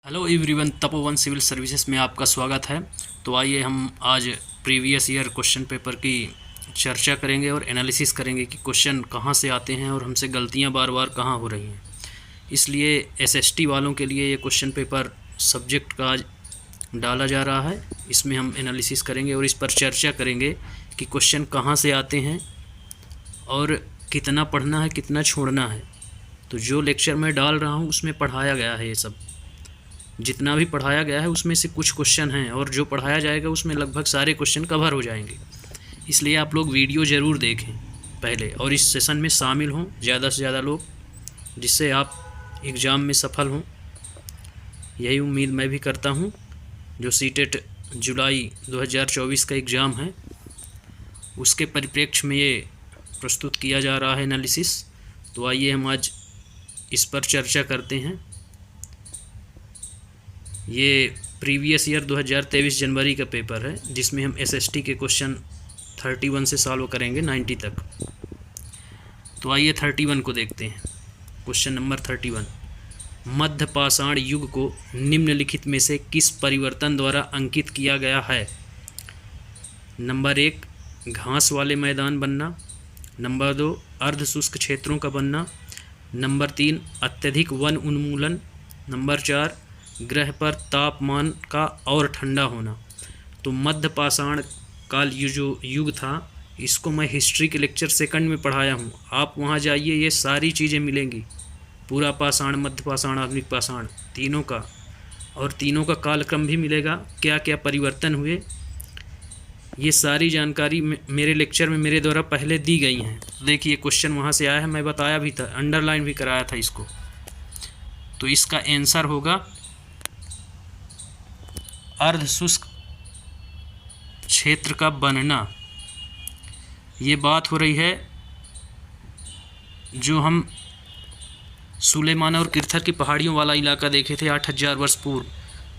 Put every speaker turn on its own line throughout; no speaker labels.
Hello everyone, Tapovan civil services में आपका स्वागत है। तो आइए हम आज प्रीवियस ईयर क्वेश्चन पेपर की चर्चा करेंगे और एनालिसिस करेंगे कि क्वेश्चन कहाँ से आते हैं और हमसे गलतियाँ बार बार कहाँ हो रही हैं। इसलिए एसएसटी वालों के लिए ये क्वेश्चन पेपर सब्जेक्ट का आज डाला जा रहा है। इसमें हम एनालिसिस करेंगे और इस पर चर्चा करेंगे कि क्वेश्चन कहाँ से आते हैं और कितना पढ़ना है, कितना छोड़ना है। तो जो लेक्चर मैं डाल रहा हूँ उसमें पढ़ाया गया है, ये सब जितना भी पढ़ाया गया है उसमें से कुछ क्वेश्चन हैं और जो पढ़ाया जाएगा उसमें लगभग सारे क्वेश्चन कवर हो जाएंगे। इसलिए आप लोग वीडियो ज़रूर देखें पहले और इस सेशन में शामिल हों ज़्यादा से ज़्यादा लोग, जिससे आप एग्ज़ाम में सफल हों। यही उम्मीद मैं भी करता हूं। जो सीटेट जुलाई 2024 का एग्ज़ाम है उसके परिप्रेक्ष्य में ये प्रस्तुत किया जा रहा है एनालिसिस। तो आइए हम आज इस पर चर्चा करते हैं। ये प्रीवियस ईयर 2023 जनवरी का पेपर है जिसमें हम एसएसटी के क्वेश्चन 31 से सॉल्व करेंगे 90 तक। तो आइए 31 को देखते हैं। क्वेश्चन नंबर 31, मध्य पाषाण युग को निम्नलिखित में से किस परिवर्तन द्वारा अंकित किया गया है? नंबर 1, घास वाले मैदान बनना। नंबर 2, अर्ध शुष्क क्षेत्रों का बनना। नंबर 3, अत्यधिक वन उन्मूलन। नंबर 4, ग्रह पर तापमान का और ठंडा होना। तो मध्य पाषाण काल जो युग था इसको मैं हिस्ट्री के लेक्चर सेकंड में पढ़ाया हूँ। आप वहाँ जाइए, ये सारी चीज़ें मिलेंगी। पूरा पाषाण, मध्य पाषाण, आधुनिक पाषाण, तीनों का, और तीनों का कालक्रम भी मिलेगा, क्या क्या परिवर्तन हुए। ये सारी जानकारी मेरे लेक्चर में मेरे द्वारा पहले दी गई हैं। देखिए क्वेश्चन वहाँ से आया है, मैं बताया भी था, अंडरलाइन भी कराया था इसको। तो इसका आंसर होगा अर्ध शुष्क क्षेत्र का बनना। ये बात हो रही है जो हम सुलेमान और किरथर की पहाड़ियों वाला इलाका देखे थे 8000 वर्ष पूर्व,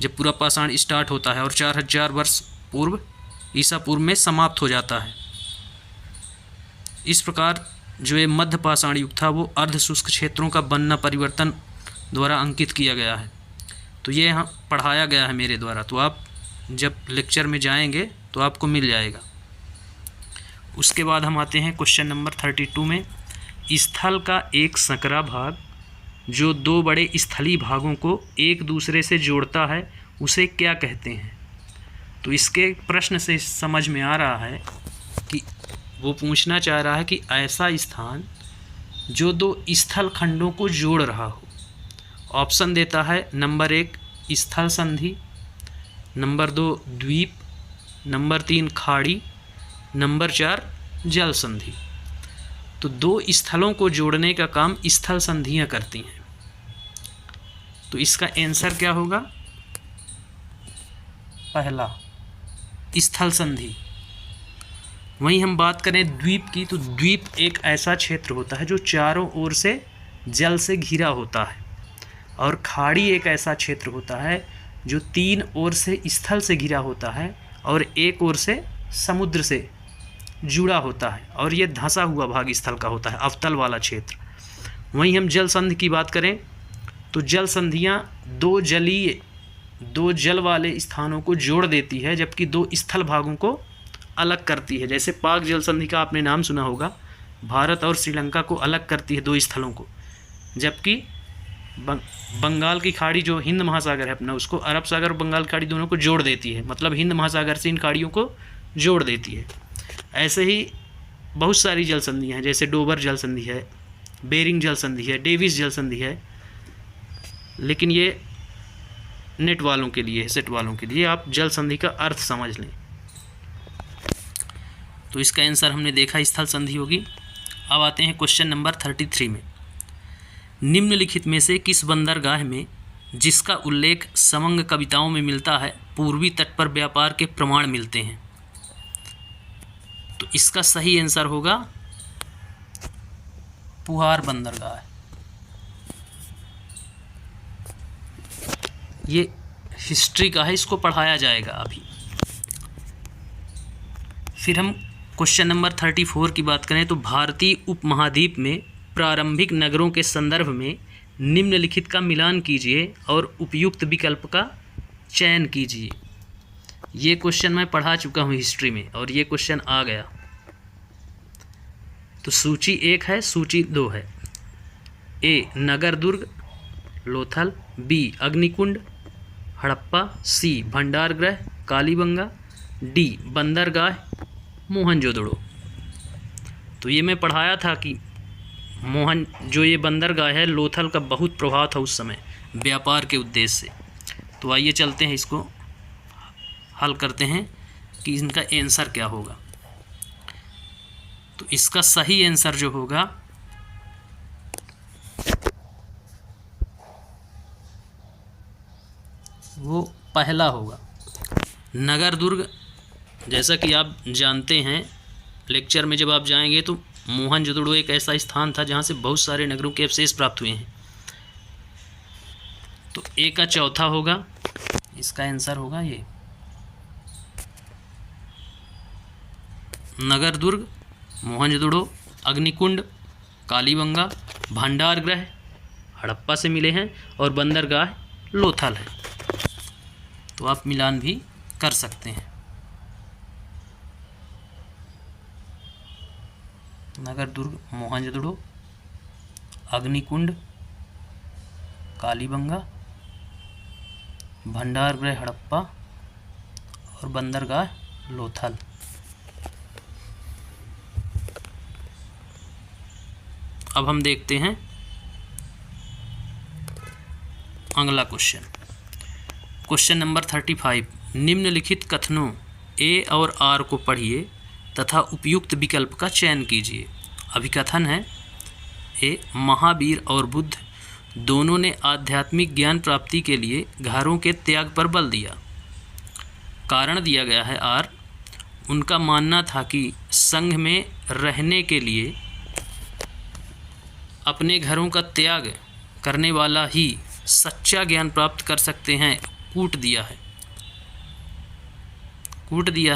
जब पूरा पाषाण स्टार्ट होता है और 4000 वर्ष पूर्व ईसा पूर्व में समाप्त हो जाता है। इस प्रकार जो ये मध्य पाषाण युग था वो अर्ध शुष्क क्षेत्रों का बनना परिवर्तन द्वारा अंकित किया गया है। तो ये यहाँ पढ़ाया गया है मेरे द्वारा। तो आप जब लेक्चर में जाएंगे तो आपको मिल जाएगा। उसके बाद हम आते हैं क्वेश्चन नंबर 32 में। स्थल का एक संकरा भाग जो दो बड़े स्थलीय भागों को एक दूसरे से जोड़ता है उसे क्या कहते हैं? तो इसके प्रश्न से समझ में आ रहा है कि वो पूछना चाह रहा है कि ऐसा स्थान जो दो स्थल खंडों को जोड़ रहा हो। ऑप्शन देता है, नंबर 1 स्थल संधि, नंबर 2 द्वीप, नंबर 3 खाड़ी, नंबर 4 जल संधि। तो दो स्थलों को जोड़ने का काम स्थल संधियां करती हैं। तो इसका आंसर क्या होगा? पहला स्थल संधि। वहीं हम बात करें द्वीप की, तो द्वीप एक ऐसा क्षेत्र होता है जो चारों ओर से जल से घिरा होता है, और खाड़ी एक ऐसा क्षेत्र होता है जो 3 ओर से स्थल से घिरा होता है और एक ओर से समुद्र से जुड़ा होता है, और ये धंसा हुआ भाग स्थल का होता है, अवतल वाला क्षेत्र। वहीं हम जल संधि की बात करें तो जल संधियाँ दो जल वाले स्थानों को जोड़ देती है, जबकि दो स्थल भागों को अलग करती है। जैसे पाक जल संधि का आपने नाम सुना होगा, भारत और श्रीलंका को अलग करती है, दो स्थलों को। जबकि बंगाल की खाड़ी जो हिंद महासागर है अपना, उसको अरब सागर और बंगाल की खाड़ी दोनों को जोड़ देती है, मतलब हिंद महासागर से इन खाड़ियों को जोड़ देती है। ऐसे ही बहुत सारी जल संधियाँ हैं, जैसे डोबर जल संधि है, बेरिंग जल संधि है, डेविस जल संधि है। लेकिन ये नेट वालों के लिए, सेट वालों के लिए आप जल संधि का अर्थ समझ लें। तो इसका आंसर हमने देखा स्थल संधि होगी। अब आते हैं क्वेश्चन नंबर 33 में। निम्नलिखित में से किस बंदरगाह में, जिसका उल्लेख समंग कविताओं में मिलता है, पूर्वी तट पर व्यापार के प्रमाण मिलते हैं? तो इसका सही आंसर होगा पुहार बंदरगाह। ये हिस्ट्री का है, इसको पढ़ाया जाएगा अभी। फिर हम क्वेश्चन नंबर 34 की बात करें तो भारतीय उपमहाद्वीप में प्रारंभिक नगरों के संदर्भ में निम्नलिखित का मिलान कीजिए और उपयुक्त विकल्प का चयन कीजिए। ये क्वेश्चन मैं पढ़ा चुका हूँ हिस्ट्री में और ये क्वेश्चन आ गया। तो सूची 1 है, सूची 2 है। ए नगर दुर्ग लोथल, बी अग्निकुंड हड़प्पा, सी भंडारगृह कालीबंगा, डी बंदरगाह मोहनजोदड़ो। तो ये मैं पढ़ाया था कि जो ये बंदरगाह है लोथल का बहुत प्रभाव था उस समय व्यापार के उद्देश्य से। तो आइए चलते हैं, इसको हल करते हैं कि इनका आंसर क्या होगा। तो इसका सही आंसर जो होगा वो पहला होगा, नगर दुर्ग। जैसा कि आप जानते हैं, लेक्चर में जब आप जाएंगे तो मोहनजोदड़ो एक ऐसा स्थान था जहाँ से बहुत सारे नगरों के अवशेष प्राप्त हुए हैं। तो ए का चौथा होगा, इसका आंसर होगा ये नगर दुर्ग, मोहनजोदड़ो, अग्निकुंड, कालीबंगा, भंडारगृह हड़प्पा से मिले हैं और बंदरगाह लोथल है। तो आप मिलान भी कर सकते हैं। नगर दुर्ग मोहनजोदड़ो, अग्निकुंड कालीबंगा, भंडारगृह हड़प्पा और बंदरगाह लोथल। अब हम देखते हैं अगला क्वेश्चन। Question number 35। निम्नलिखित कथनों ए और आर को पढ़िए तथा उपयुक्त विकल्प का चयन कीजिए। अभिकथन है, ए महावीर और बुद्ध दोनों ने आध्यात्मिक ज्ञान प्राप्ति के लिए घरों के त्याग पर बल दिया। कारण दिया गया है आर, उनका मानना था कि संघ में रहने के लिए अपने घरों का त्याग करने वाला ही सच्चा ज्ञान प्राप्त कर सकते हैं। कूट दिया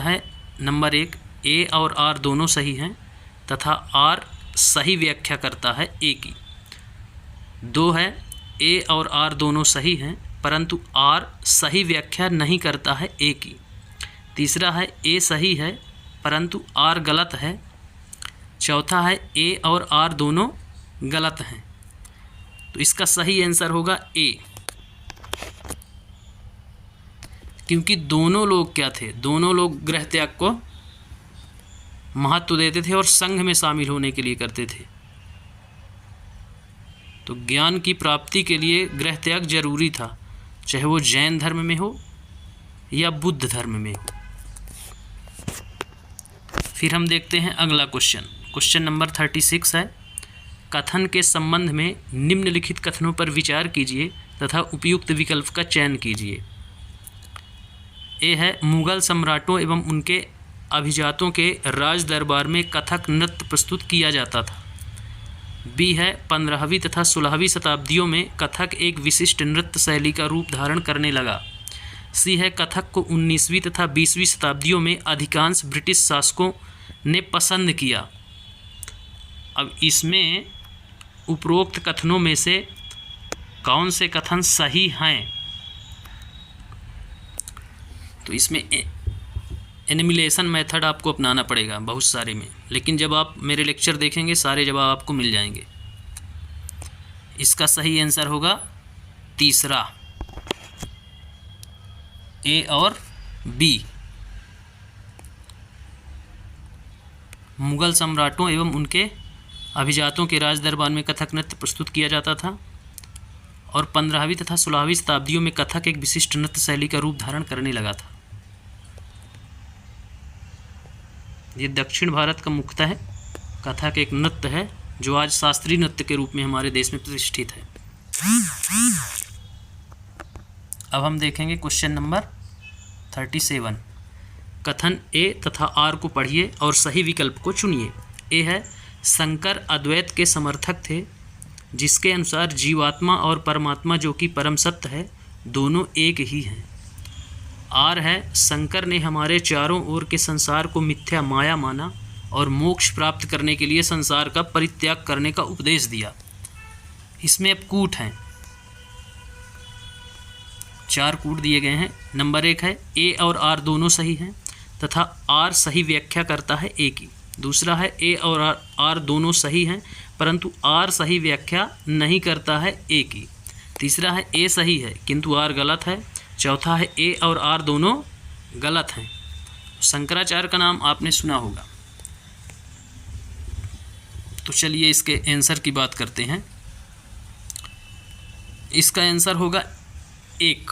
है नंबर 1, ए और आर दोनों सही हैं तथा आर सही व्याख्या करता है ए की। 2 है, ए और आर दोनों सही हैं परंतु आर सही व्याख्या नहीं करता है ए की। तीसरा है, ए सही है परंतु आर गलत है। चौथा है, ए और आर दोनों गलत हैं। तो इसका सही आंसर होगा ए, क्योंकि दोनों लोग क्या थे, दोनों लोग गृह त्याग को महत्व देते थे और संघ में शामिल होने के लिए करते थे। तो ज्ञान की प्राप्ति के लिए गृह त्याग जरूरी था, चाहे वो जैन धर्म में हो या बुद्ध धर्म में हो। फिर हम देखते हैं अगला क्वेश्चन। क्वेश्चन नंबर 36 है, कथन के संबंध में निम्नलिखित कथनों पर विचार कीजिए तथा उपयुक्त विकल्प का चयन कीजिए। ए है, मुगल सम्राटों एवं उनके अभिजातों के राज दरबार में कथक नृत्य प्रस्तुत किया जाता था। बी है, 15वीं तथा 16वीं शताब्दियों में कथक एक विशिष्ट नृत्य शैली का रूप धारण करने लगा। सी है, कथक को 19वीं तथा 20वीं शताब्दियों में अधिकांश ब्रिटिश शासकों ने पसंद किया। अब इसमें उपरोक्त कथनों में से कौन से कथन सही हैं? तो इसमें एनिमिलेशन मेथड आपको अपनाना पड़ेगा बहुत सारे में, लेकिन जब आप मेरे लेक्चर देखेंगे सारे जवाब आपको मिल जाएंगे। इसका सही आंसर होगा तीसरा, ए और बी। मुगल सम्राटों एवं उनके अभिजातों के राज दरबार में कथक नृत्य प्रस्तुत किया जाता था और 15वीं तथा 16वीं शताब्दियों में कथक एक विशिष्ट नृत्य शैली का रूप धारण करने लगा था। ये दक्षिण भारत का मुख्यतः कथक एक नृत्य है जो आज शास्त्रीय नृत्य के रूप में हमारे देश में प्रतिष्ठित है। अब हम देखेंगे क्वेश्चन नंबर 37। कथन ए तथा आर को पढ़िए और सही विकल्प को चुनिए। ए है, शंकर अद्वैत के समर्थक थे जिसके अनुसार जीवात्मा और परमात्मा जो कि परम सत्य है दोनों एक ही हैं। आर है, शंकर ने हमारे चारों ओर के संसार को मिथ्या माया माना और मोक्ष प्राप्त करने के लिए संसार का परित्याग करने का उपदेश दिया। इसमें अब कूट हैं, 4 कूट दिए गए हैं। नंबर 1 है ए और आर दोनों सही हैं तथा आर सही व्याख्या करता है ए की। दूसरा है ए और आर दोनों सही हैं परंतु आर सही व्याख्या नहीं करता है ए की। तीसरा है ए सही है किंतु आर गलत है। चौथा है ए और आर दोनों गलत हैं। शंकराचार्य का नाम आपने सुना होगा। तो चलिए इसके आंसर की बात करते हैं। इसका आंसर होगा 1।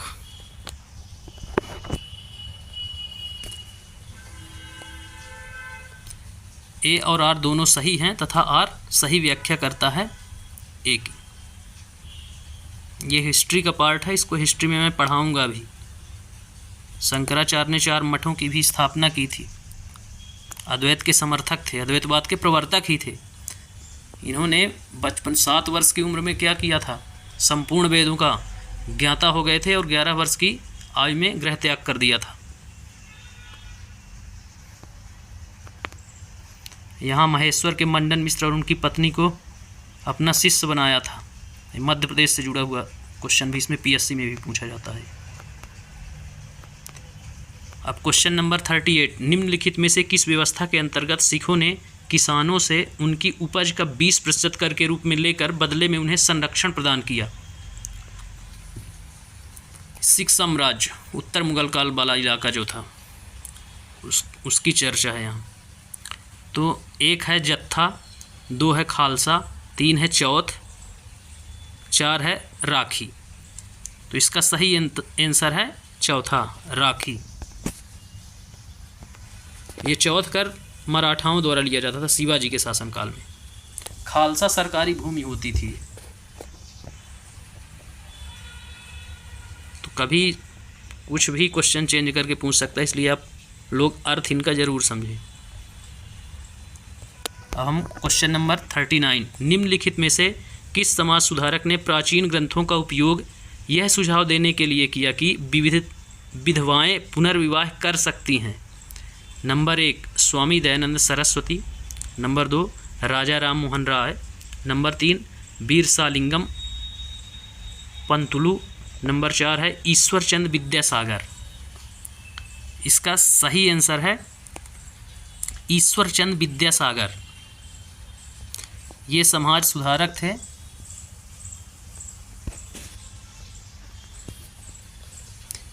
ए और आर दोनों सही हैं तथा आर सही व्याख्या करता है ए की। ये हिस्ट्री का पार्ट है, इसको हिस्ट्री में मैं पढ़ाऊंगा भी। शंकराचार्य ने 4 मठों की भी स्थापना की थी। अद्वैत के समर्थक थे, अद्वैतवाद के प्रवर्तक ही थे। इन्होंने बचपन 7 वर्ष की उम्र में क्या किया था, संपूर्ण वेदों का ज्ञाता हो गए थे और 11 वर्ष की आयु में गृह त्याग कर दिया था। यहाँ महेश्वर के मंडन मिश्र और उनकी पत्नी को अपना शिष्य बनाया था। मध्य प्रदेश से जुड़ा हुआ क्वेश्चन भी इसमें पीएससी में भी पूछा जाता है। अब क्वेश्चन नंबर 38, निम्नलिखित में से किस व्यवस्था के अंतर्गत सिखों ने किसानों से उनकी उपज का 20% कर के रूप में लेकर बदले में उन्हें संरक्षण प्रदान किया? सिख साम्राज्य, उत्तर मुगल काल वाला इलाका जो था उसकी चर्चा है यहाँ। तो 1 है जत्था, 2 है खालसा, 3 है चौथ, 4 है राखी। तो इसका सही आंसर है चौथा, राखी। ये चौथ कर मराठाओं द्वारा लिया जाता था शिवाजी के शासनकाल में। खालसा सरकारी भूमि होती थी। तो कभी कुछ भी क्वेश्चन चेंज करके पूछ सकता है, इसलिए आप लोग अर्थ इनका जरूर समझें। अब हम क्वेश्चन नंबर 39, निम्नलिखित में से किस समाज सुधारक ने प्राचीन ग्रंथों का उपयोग यह सुझाव देने के लिए किया कि विधवाएं पुनर्विवाह कर सकती हैं? नंबर 1 स्वामी दयानंद सरस्वती, नंबर 2 राजा राम मोहन राय, नंबर 3 वीरसालिंगम पंतुलु, नंबर 4 है ईश्वरचंद विद्यासागर। इसका सही आंसर है ईश्वरचंद विद्यासागर। ये समाज सुधारक थे।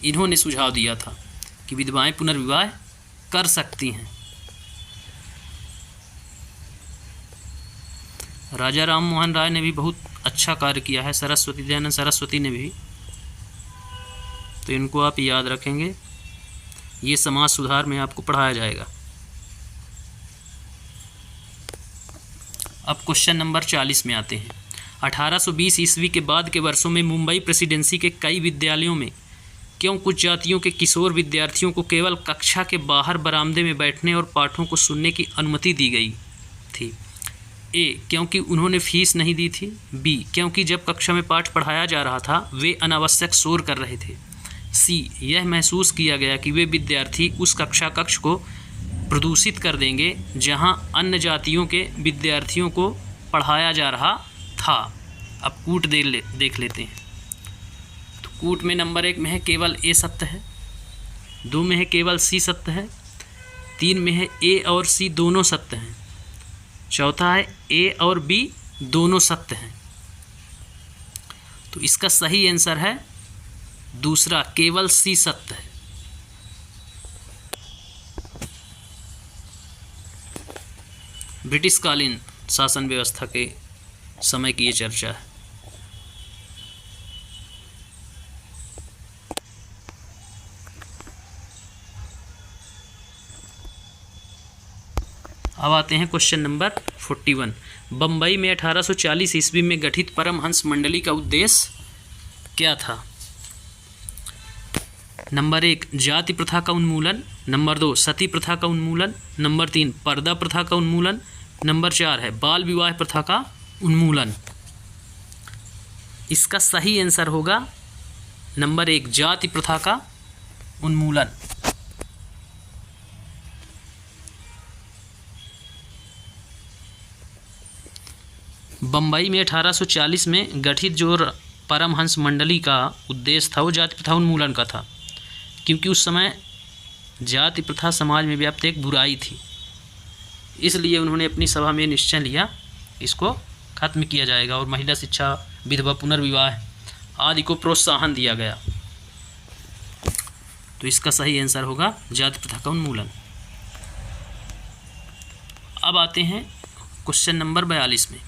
इन्होंने सुझाव दिया था कि विधवाएं पुनर्विवाह कर सकती हैं। राजा राम मोहन राय ने भी बहुत अच्छा कार्य किया है, सरस्वती दयानंद सरस्वती ने भी। तो इनको आप याद रखेंगे, ये समाज सुधार में आपको पढ़ाया जाएगा। अब क्वेश्चन नंबर 40 में आते हैं। 1820 ईस्वी के बाद के वर्षों में मुंबई प्रेसिडेंसी के कई विद्यालयों में क्यों कुछ जातियों के किशोर विद्यार्थियों को केवल कक्षा के बाहर बरामदे में बैठने और पाठों को सुनने की अनुमति दी गई थी? ए क्योंकि उन्होंने फीस नहीं दी थी, बी क्योंकि जब कक्षा में पाठ पढ़ाया जा रहा था वे अनावश्यक शोर कर रहे थे, सी यह महसूस किया गया कि वे विद्यार्थी उस कक्ष को प्रदूषित कर देंगे जहां अन्य जातियों के विद्यार्थियों को पढ़ाया जा रहा था। अब कूट देख लेते हैं। तो कूट में नंबर 1 में है केवल ए सत्य है, 2 में है केवल सी सत्य है, 3 में है ए और सी दोनों सत्य हैं, चौथा है ए और बी दोनों सत्य हैं। तो इसका सही आंसर है दूसरा, केवल सी सत्य है। ब्रिटिश कालीन शासन व्यवस्था के समय की ये चर्चा है। अब आते हैं क्वेश्चन नंबर 41। बम्बई में 1840 ईस्वी में गठित परमहंस मंडली का उद्देश्य क्या था? नंबर 1 जाति प्रथा का उन्मूलन, नंबर 2 सती प्रथा का उन्मूलन, नंबर 3 पर्दा प्रथा का उन्मूलन, नंबर 4 है बाल विवाह प्रथा का उन्मूलन। इसका सही आंसर होगा नंबर 1 जाति प्रथा का उन्मूलन। बम्बई में 1840 में गठित जो परमहंस मंडली का उद्देश्य था वो जाति प्रथा उन्मूलन का था, क्योंकि उस समय जाति प्रथा समाज में व्याप्त एक बुराई थी। इसलिए उन्होंने अपनी सभा में निश्चय लिया इसको खत्म किया जाएगा और महिला शिक्षा, विधवा पुनर्विवाह आदि को प्रोत्साहन दिया गया। तो इसका सही आंसर होगा जाति प्रथा का उन्मूलन। अब आते हैं क्वेश्चन नंबर 42 में।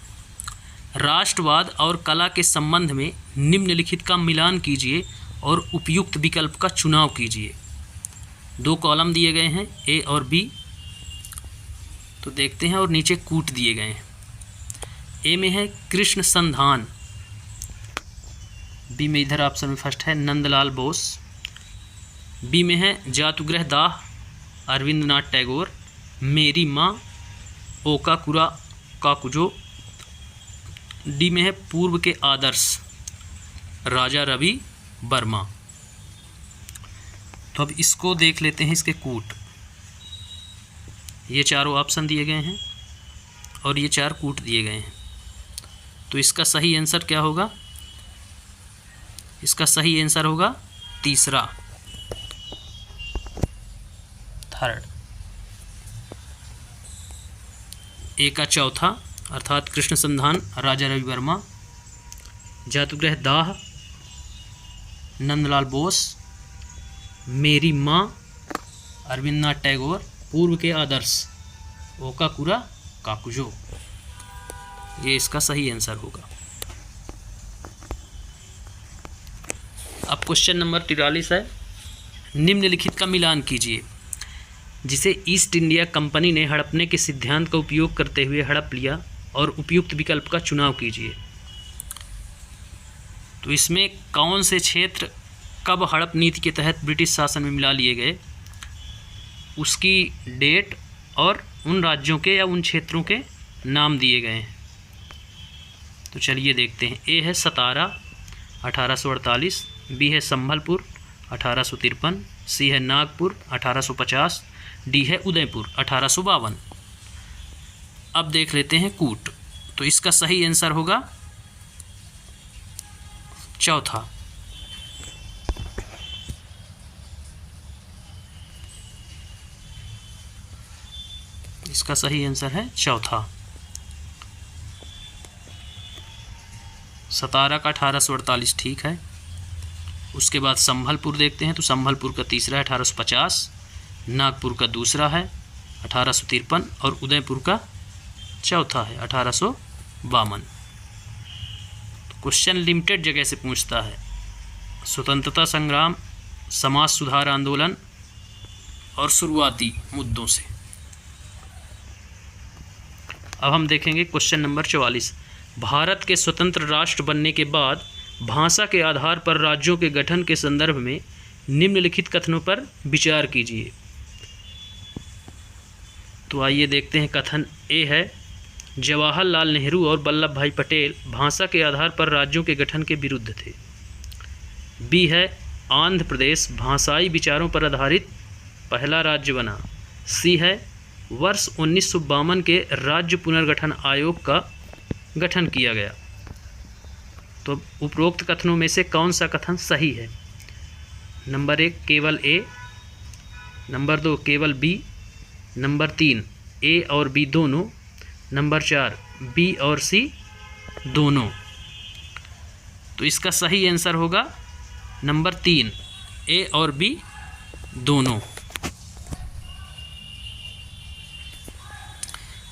राष्ट्रवाद और कला के संबंध में निम्नलिखित का मिलान कीजिए और उपयुक्त विकल्प का चुनाव कीजिए। 2 कॉलम दिए गए हैं ए और बी, तो देखते हैं, और नीचे कूट दिए गए हैं। ए में है कृष्ण संधान, बी में इधर ऑप्शन में फर्स्ट है नंदलाल बोस, बी में है जातुग्रह दाह अरविंदनाथ टैगोर, मेरी माँ ओकाकुरा काकुजो, डी में है पूर्व के आदर्श राजा रवि वर्मा। तो अब इसको देख लेते हैं, इसके कूट। ये चारों ऑप्शन दिए गए हैं और ये 4 कूट दिए गए हैं। तो इसका सही आंसर क्या होगा? इसका सही आंसर होगा तीसरा, थर्ड। ए का चौथा अर्थात कृष्ण संधान राजा रवि वर्मा, जातुग्रह दाह नंदलाल बोस, मेरी माँ अरविंदनाथ टैगोर, पूर्व के आदर्श ओकाकुरा काकुजो। ये इसका सही आंसर होगा। अब क्वेश्चन नंबर 43 है। निम्नलिखित का मिलान कीजिए। जिसे ईस्ट इंडिया कंपनी ने हड़पने के सिद्धांत का उपयोग करते हुए हड़प लिया और उपयुक्त विकल्प का चुनाव कीजिए। तो इसमें कौन से क्षेत्र कब हड़प नीति के तहत ब्रिटिश शासन में मिला लिए गए, उसकी डेट और उन राज्यों के या उन क्षेत्रों के नाम दिए गए हैं। तो चलिए देखते हैं। ए है सतारा 1848, बी है संभलपुर 1853, सी है नागपुर 1850, डी है उदयपुर 1852। अब देख लेते हैं कूट। तो इसका सही आंसर होगा चौथा। इसका सही आंसर है चौथा। सतारा का 1848 ठीक है। उसके बाद संभलपुर देखते हैं। तो संभलपुर का तीसरा है 1850, नागपुर का दूसरा है 1853 और उदयपुर का चौथा है 1852। क्वेश्चन लिमिटेड जगह से पूछता है। स्वतंत्रता संग्राम, समाज सुधार आंदोलन और शुरुआती मुद्दों से। अब हम देखेंगे क्वेश्चन नंबर 44। भारत के स्वतंत्र राष्ट्र बनने के बाद भाषा के आधार पर राज्यों के गठन के संदर्भ में निम्नलिखित कथनों पर विचार कीजिए। तो आइए देखते हैं। कथन ए है जवाहरलाल नेहरू और वल्लभ भाई पटेल भाषा के आधार पर राज्यों के गठन के विरुद्ध थे। बी है आंध्र प्रदेश भाषाई विचारों पर आधारित पहला राज्य बना। सी है वर्ष 1952 के राज्य पुनर्गठन आयोग का गठन किया गया। तो उपरोक्त कथनों में से कौन सा कथन सही है? नंबर 1 केवल ए, नंबर 2 केवल बी, नंबर 3 ए और बी दोनों, नंबर 4 बी और सी दोनों। तो इसका सही आंसर होगा नंबर 3 ए और बी दोनों।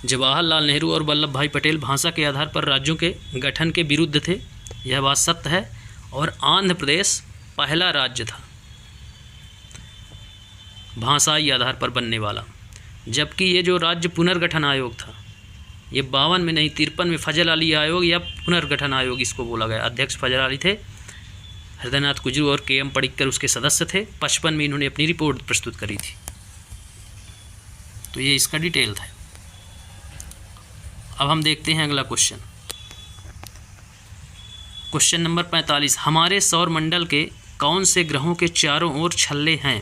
जवाहरलाल नेहरू और वल्लभ भाई पटेल भाषा के आधार पर राज्यों के गठन के विरुद्ध थे, यह बात सत्य है। और आंध्र प्रदेश पहला राज्य था भाषाई आधार पर बनने वाला। जबकि ये जो राज्य पुनर्गठन आयोग था ये 52 में नहीं 53 में फजल अली आयोग या पुनर्गठन आयोग इसको बोला गया। अध्यक्ष फजल अली थे, हृदयनाथ कुजरू और के एम पडिक्कर उसके सदस्य थे। 55 में इन्होंने अपनी रिपोर्ट प्रस्तुत करी थी। तो ये इसका डिटेल था। अब हम देखते हैं अगला क्वेश्चन। Question number 45। हमारे सौर मंडल के कौन से ग्रहों के चारों ओर छल्ले हैं?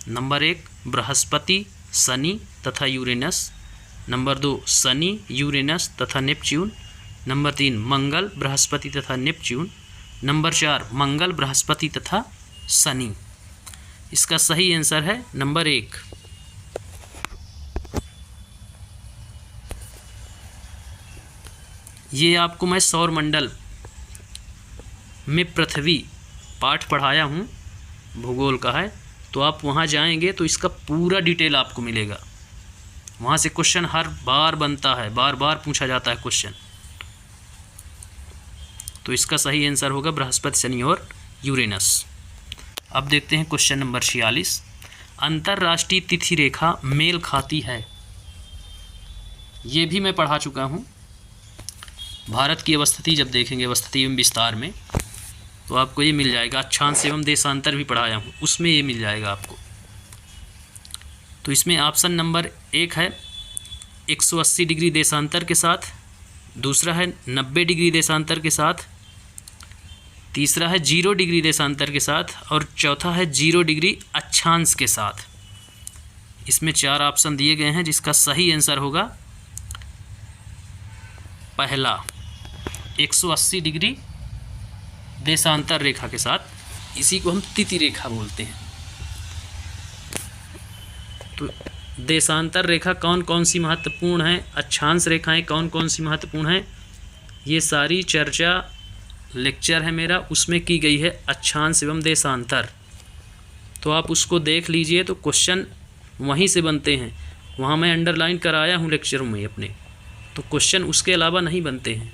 नंबर 1 बृहस्पति, शनि तथा यूरेनस, नंबर 2 शनि, यूरेनस तथा नेपच्यून, नंबर 3 मंगल, बृहस्पति तथा नेपच्यून। नंबर 4 मंगल, बृहस्पति तथा शनि। इसका सही आंसर है नंबर 1। ये आपको मैं सौर मंडल में पृथ्वी पाठ पढ़ाया हूँ, भूगोल का है, तो आप वहाँ जाएंगे तो इसका पूरा डिटेल आपको मिलेगा। वहाँ से क्वेश्चन हर बार बनता है, बार बार पूछा जाता है क्वेश्चन। तो इसका सही आंसर होगा बृहस्पति, शनि और यूरेनस। अब देखते हैं क्वेश्चन नंबर 46। अंतर्राष्ट्रीय तिथि रेखा मेल खाती है। ये भी मैं पढ़ा चुका हूँ। भारत की अवस्थिति जब देखेंगे, अवस्थिति एवं विस्तार में, तो आपको ये मिल जाएगा। अक्षांश एवं देशांतर भी पढ़ाया हूँ, उसमें ये मिल जाएगा आपको। तो इसमें ऑप्शन नंबर 1 है 180 डिग्री देशांतर के साथ, दूसरा है 90 डिग्री देशांतर के साथ, तीसरा है 0 डिग्री देशांतर के साथ, और चौथा है 0 डिग्री अक्षांश के साथ। इसमें 4 ऑप्शन दिए गए हैं, जिसका सही आंसर होगा पहला 180 डिग्री देशांतर रेखा के साथ। इसी को हम तिथि रेखा बोलते हैं। तो देशांतर रेखा कौन कौन सी महत्वपूर्ण है, अक्षांश रेखाएं कौन कौन सी महत्वपूर्ण हैं, ये सारी चर्चा लेक्चर है मेरा, उसमें की गई है अक्षांश एवं देशांतर। तो आप उसको देख लीजिए, तो क्वेश्चन वहीं से बनते हैं। वहाँ मैं अंडरलाइन कराया हूँ लेक्चरों में अपने, तो क्वेश्चन उसके अलावा नहीं बनते हैं।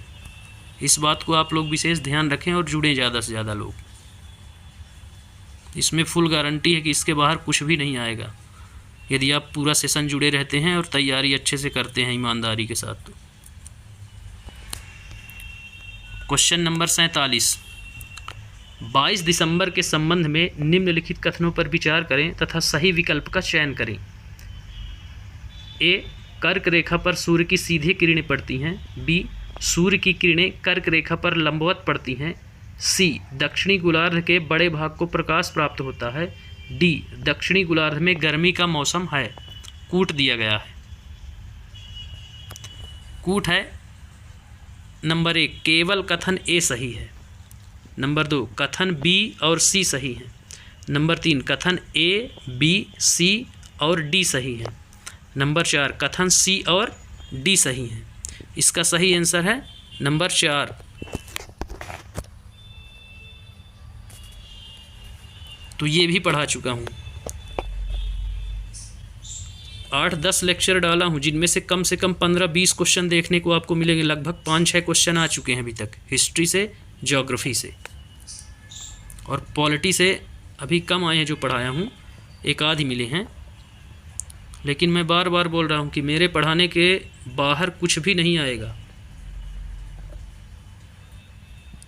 इस बात को आप लोग विशेष ध्यान रखें और जुड़ें ज़्यादा से ज़्यादा लोग। इसमें फुल गारंटी है कि इसके बाहर कुछ भी नहीं आएगा, यदि आप पूरा सेशन जुड़े रहते हैं और तैयारी अच्छे से करते हैं ईमानदारी के साथ। तो क्वेश्चन नंबर 47। 22 दिसंबर के संबंध में निम्नलिखित कथनों पर विचार करें तथा सही विकल्प का चयन करें। ए, कर्क रेखा पर सूर्य की सीधी किरणें पड़ती हैं। बी, सूर्य की किरणें कर्क रेखा पर लंबवत पड़ती हैं। सी, दक्षिणी गोलार्ध के बड़े भाग को प्रकाश प्राप्त होता है। डी, दक्षिणी गोलार्ध में गर्मी का मौसम है। कूट दिया गया है। कूट है नंबर 1 केवल कथन ए सही है। नंबर 2 कथन बी और सी सही है। नंबर 3 कथन ए, बी, सी और डी सही है। नंबर 4 कथन सी और डी सही है। इसका सही आंसर है नंबर 4। तो ये भी पढ़ा चुका हूँ, 8-10 लेक्चर डाला हूँ, जिनमें से कम 15-20 क्वेश्चन देखने को आपको मिलेंगे। लगभग 5-6 क्वेश्चन आ चुके हैं अभी तक, हिस्ट्री से, ज्योग्राफी से, और पॉलिटी से अभी कम आए हैं जो पढ़ाया हूँ, एक आध ही मिले हैं। लेकिन मैं बार बार बोल रहा हूँ कि मेरे पढ़ाने के बाहर कुछ भी नहीं आएगा।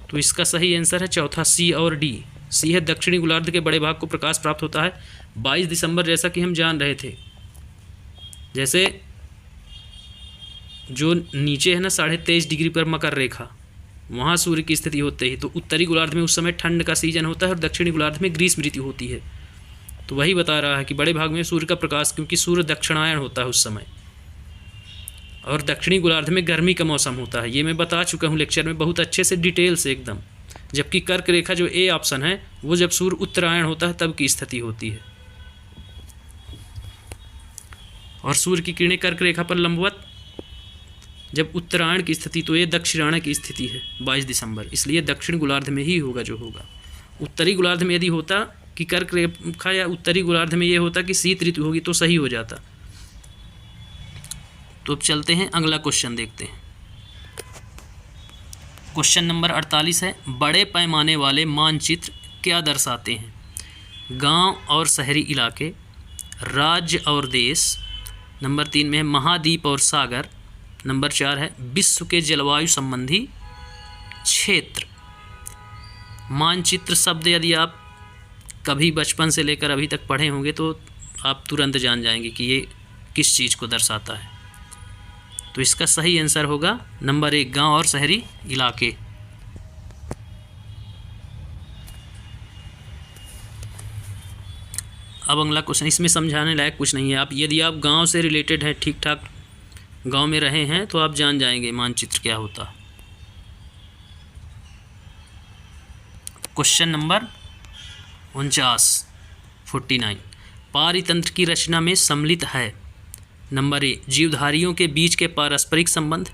तो इसका सही आंसर है चौथा, सी और डी। सी है दक्षिणी गोलार्ध के बड़े भाग को प्रकाश प्राप्त होता है 22 दिसंबर, जैसा कि हम जान रहे थे। जैसे जो नीचे है ना 23.5 डिग्री पर मकर रेखा, वहाँ सूर्य की स्थिति होते ही, तो उत्तरी गोलार्ध में उस समय ठंड का सीजन होता है और दक्षिणी गोलार्ध में ग्रीष्म ऋतु होती है। तो वही बता रहा है कि बड़े भाग में सूर्य का प्रकाश, क्योंकि सूर्य दक्षिणायन होता है उस समय, और दक्षिणी गोलार्ध में गर्मी का मौसम होता है। ये मैं बता चुका हूँ लेक्चर में बहुत अच्छे से, डिटेल से एकदम। जबकि कर्क रेखा जो ए ऑप्शन है, वो जब सूर्य उत्तरायण होता है तब की स्थिति होती है, और सूर्य की किरणें कर्क रेखा पर लंबवत जब उत्तरायण की स्थिति, तो ये दक्षिणायन की स्थिति है 22 दिसंबर। इसलिए दक्षिण गोलार्ध में ही होगा जो होगा। उत्तरी गोलार्ध में यदि होता कि कर्क रेखा या उत्तरी गोलार्ध में ये होता कि शीत ऋतु होगी, तो सही हो जाता। तो अब चलते हैं, अगला क्वेश्चन देखते हैं। क्वेश्चन नंबर 48 है, बड़े पैमाने वाले मानचित्र क्या दर्शाते हैं? गांव और शहरी इलाके, राज्य और देश। नंबर 3 में है महाद्वीप और सागर। नंबर 4 है विश्व के जलवायु संबंधी क्षेत्र। मानचित्र शब्द यदि आप कभी बचपन से लेकर अभी तक पढ़े होंगे तो आप तुरंत जान जाएंगे कि ये किस चीज़ को दर्शाता है। तो इसका सही आंसर होगा नंबर 1 गांव और शहरी इलाके। अब अगला क्वेश्चन, इसमें समझाने लायक कुछ नहीं है। आप यदि आप गांव से रिलेटेड हैं, ठीक ठाक गांव में रहे हैं, तो आप जान जाएंगे मानचित्र क्या होता है। क्वेश्चन नंबर 49 पारितंत्र की रचना में सम्मिलित है। नंबर ए जीवधारियों के बीच के पारस्परिक संबंध।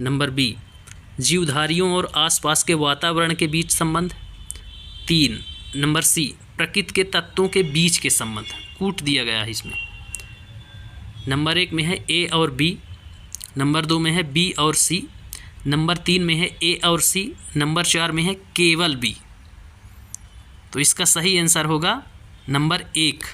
नंबर बी जीवधारियों और आसपास के वातावरण के बीच संबंध। 3 नंबर सी प्रकृति के तत्वों के बीच के संबंध। कूट दिया गया है इसमें। नंबर 1 में है ए और बी, नंबर 2 में है बी और सी, नंबर 3 में है ए और सी, नंबर 4 में है केवल बी। तो इसका सही आंसर होगा नंबर 1।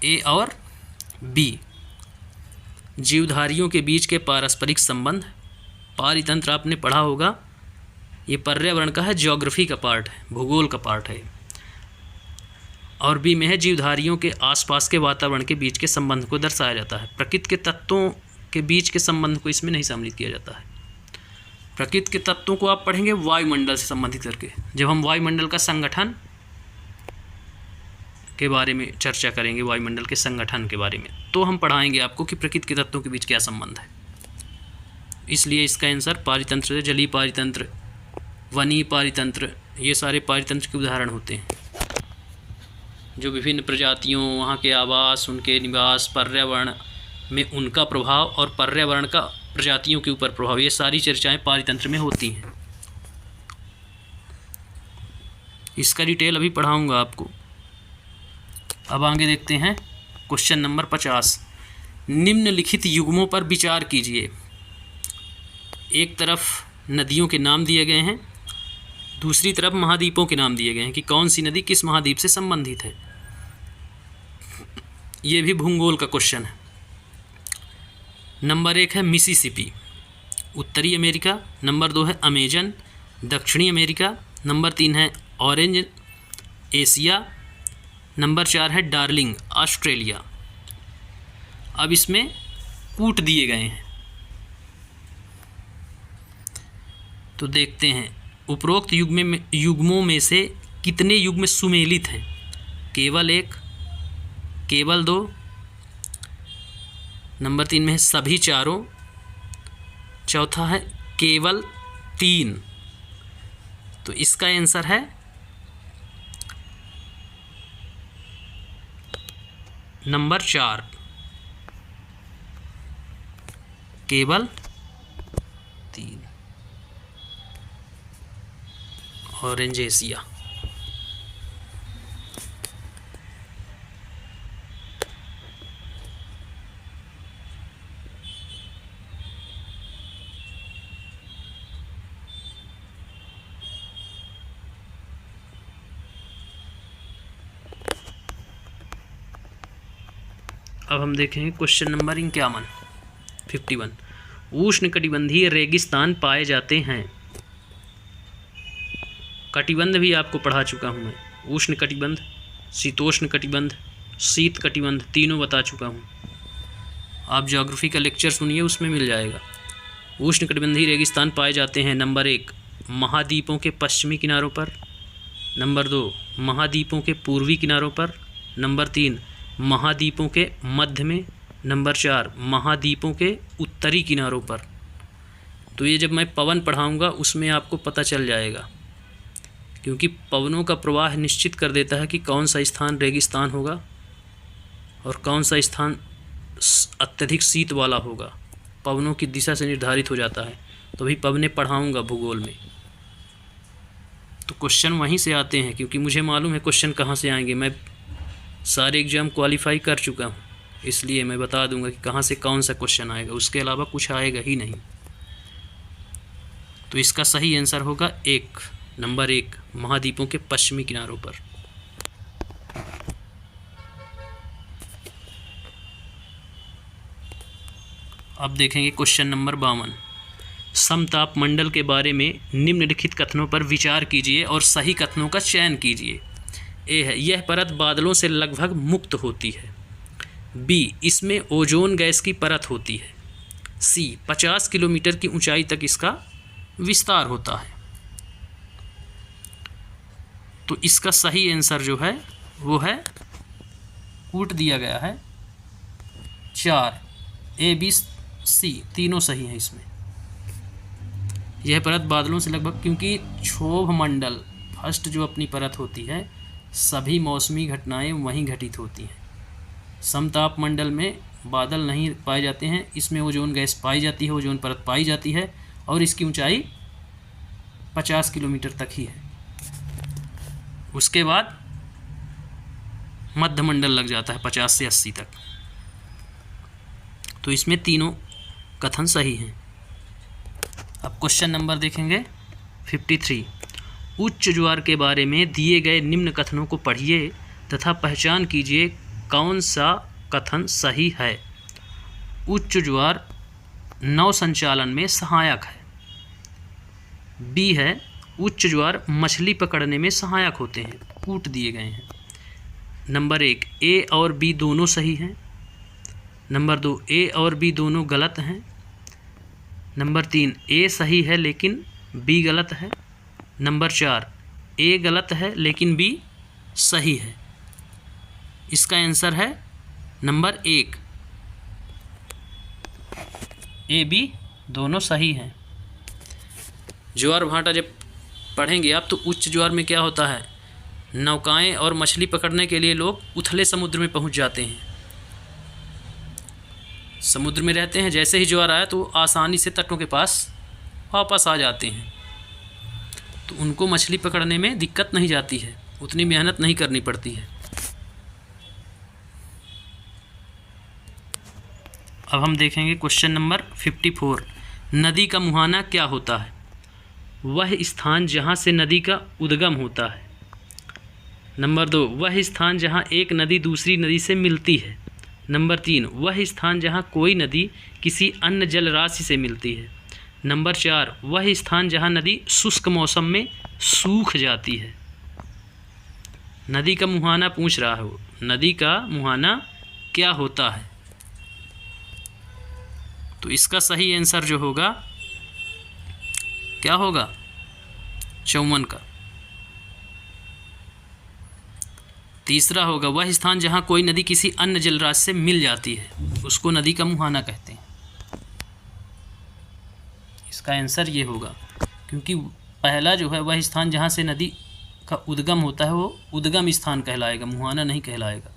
ए और बी जीवधारियों के बीच के पारस्परिक संबंध। पारितंत्र आपने पढ़ा होगा, ये पर्यावरण का है, ज्योग्राफी का पार्ट है, भूगोल का पार्ट है। और बी में है जीवधारियों के आसपास के वातावरण के बीच के संबंध को दर्शाया जाता है। प्रकृति के तत्वों के बीच के संबंध को इसमें नहीं सम्मिलित किया जाता है। प्रकृति के तत्वों को आप पढ़ेंगे वायुमंडल से संबंधित करके, जब हम वायुमंडल का संगठन के बारे में चर्चा करेंगे, वायुमंडल के संगठन के बारे में, तो हम पढ़ाएंगे आपको कि प्रकृति के तत्वों के बीच क्या संबंध है। इसलिए इसका आंसर पारितंत्र से जलीय पारितंत्र, वनीय पारितंत्र, ये सारे पारितंत्र के उदाहरण होते हैं, जो विभिन्न प्रजातियों, वहाँ के आवास, उनके निवास, पर्यावरण में उनका प्रभाव और पर्यावरण का प्रजातियों के ऊपर प्रभाव, ये सारी चर्चाएं पारितंत्र में होती हैं। इसका डिटेल अभी पढ़ाऊँगा आपको। अब आगे देखते हैं क्वेश्चन नंबर 50। निम्नलिखित युग्मों पर विचार कीजिए। एक तरफ नदियों के नाम दिए गए हैं, दूसरी तरफ महाद्वीपों के नाम दिए गए हैं कि कौन सी नदी किस महाद्वीप से संबंधित है। ये भी भूगोल का क्वेश्चन है। नंबर 1 है मिसिसिपी, उत्तरी अमेरिका। नंबर 2 है अमेजन, दक्षिणी अमेरिका। नंबर 3 है ऑरेंज, एशिया। नंबर 4 है डार्लिंग, ऑस्ट्रेलिया। अब इसमें कूट दिए गए हैं, तो देखते हैं उपरोक्त युग्मों में से कितने युग्म सुमेलित हैं। केवल 1, केवल 2, नंबर 3 में है सभी चारों, चौथा है केवल 3। तो इसका आंसर है नंबर 4, केवल 3, ऑरेंज एशिया। अब हम देखेंगे क्वेश्चन नंबर 51। उष्णकटिबंधीय रेगिस्तान पाए जाते हैं। कटिबंध भी आपको पढ़ा चुका हूँ मैं, उष्ण कटिबंध, शीतोष्ण कटिबंध, शीत कटिबंध, तीनों बता चुका हूँ। आप ज्योग्राफी का लेक्चर सुनिए, उसमें मिल जाएगा। उष्णकटिबंधीय रेगिस्तान पाए जाते हैं नंबर 1 महाद्वीपों के पश्चिमी किनारों पर। नंबर 2 महाद्वीपों के पूर्वी किनारों पर। नंबर 3 महाद्वीपों के मध्य में। नंबर 4 महाद्वीपों के उत्तरी किनारों पर। तो ये जब मैं पवन पढ़ाऊँगा उसमें आपको पता चल जाएगा, क्योंकि पवनों का प्रवाह निश्चित कर देता है कि कौन सा स्थान रेगिस्तान होगा और कौन सा स्थान अत्यधिक शीत वाला होगा। पवनों की दिशा से निर्धारित हो जाता है। तो भी पवनें पढ़ाऊँगा भूगोल में, तो क्वेश्चन वहीं से आते हैं, क्योंकि मुझे मालूम है क्वेश्चन कहाँ से आएंगे। मैं सारे एग्ज़ाम क्वालिफाई कर चुका हूँ, इसलिए मैं बता दूंगा कि कहाँ से कौन सा क्वेश्चन आएगा, उसके अलावा कुछ आएगा ही नहीं। तो इसका सही आंसर होगा नंबर 1 महाद्वीपों के पश्चिमी किनारों पर। अब देखेंगे क्वेश्चन नंबर 52। समताप मंडल के बारे में निम्नलिखित कथनों पर विचार कीजिए और सही कथनों का चयन कीजिए। ए है, यह परत बादलों से लगभग मुक्त होती है। बी, इसमें ओजोन गैस की परत होती है। सी, 50 किलोमीटर की ऊंचाई तक इसका विस्तार होता है। तो इसका सही आंसर जो है वो है, कूट दिया गया है 4, A B C तीनों सही हैं इसमें। यह परत बादलों से लगभग, क्योंकि क्षोभ मंडल फर्स्ट जो अपनी परत होती है, सभी मौसमी घटनाएं वहीं घटित होती हैं। समताप मंडल में बादल नहीं पाए जाते हैं, इसमें ओजोन गैस पाई जाती है, ओजोन परत पाई जाती है और इसकी ऊंचाई 50 किलोमीटर तक ही है। उसके बाद मध्य मंडल लग जाता है 50 से 80 तक। तो इसमें तीनों कथन सही हैं। अब क्वेश्चन नंबर देखेंगे 53। उच्च ज्वार के बारे में दिए गए निम्न कथनों को पढ़िए तथा पहचान कीजिए कौन सा कथन सही है। उच्च ज्वार नौ संचालन में सहायक है। बी है, उच्च ज्वार मछली पकड़ने में सहायक होते हैं। कूट दिए गए हैं। नंबर 1, ए और बी दोनों सही हैं। नंबर 2, ए और बी दोनों गलत हैं। नंबर 3, ए सही है लेकिन बी गलत है। नंबर 4, ए गलत है लेकिन बी सही है। इसका आंसर है नंबर 1, ए बी दोनों सही हैं। ज्वार भाटा जब पढ़ेंगे आप तो उच्च ज्वार में क्या होता है, नौकाएं और मछली पकड़ने के लिए लोग उथले समुद्र में पहुंच जाते हैं, समुद्र में रहते हैं। जैसे ही ज्वार आया तो आसानी से तटों के पास वापस आ जाते हैं, तो उनको मछली पकड़ने में दिक्कत नहीं जाती है, उतनी मेहनत नहीं करनी पड़ती है। अब हम देखेंगे क्वेश्चन नंबर 54। नदी का मुहाना क्या होता है? वह स्थान जहाँ से नदी का उद्गम होता है। नंबर 2, वह स्थान जहाँ एक नदी दूसरी नदी से मिलती है। नंबर 3, वह स्थान जहाँ कोई नदी किसी अन्य जल राशि से मिलती है। नंबर 4, वह स्थान जहाँ नदी शुष्क मौसम में सूख जाती है। नदी का मुहाना पूछ रहा है वो, नदी का मुहाना क्या होता है? तो इसका सही आंसर जो होगा क्या होगा? 54 का। तीसरा होगा, वह स्थान जहाँ कोई नदी किसी अन्य जलराशि से मिल जाती है, उसको नदी का मुहाना कहते हैं। इसका आंसर ये होगा, क्योंकि पहला जो है वह स्थान जहाँ से नदी का उद्गम होता है वो उद्गम स्थान कहलाएगा, मुहाना नहीं कहलाएगा।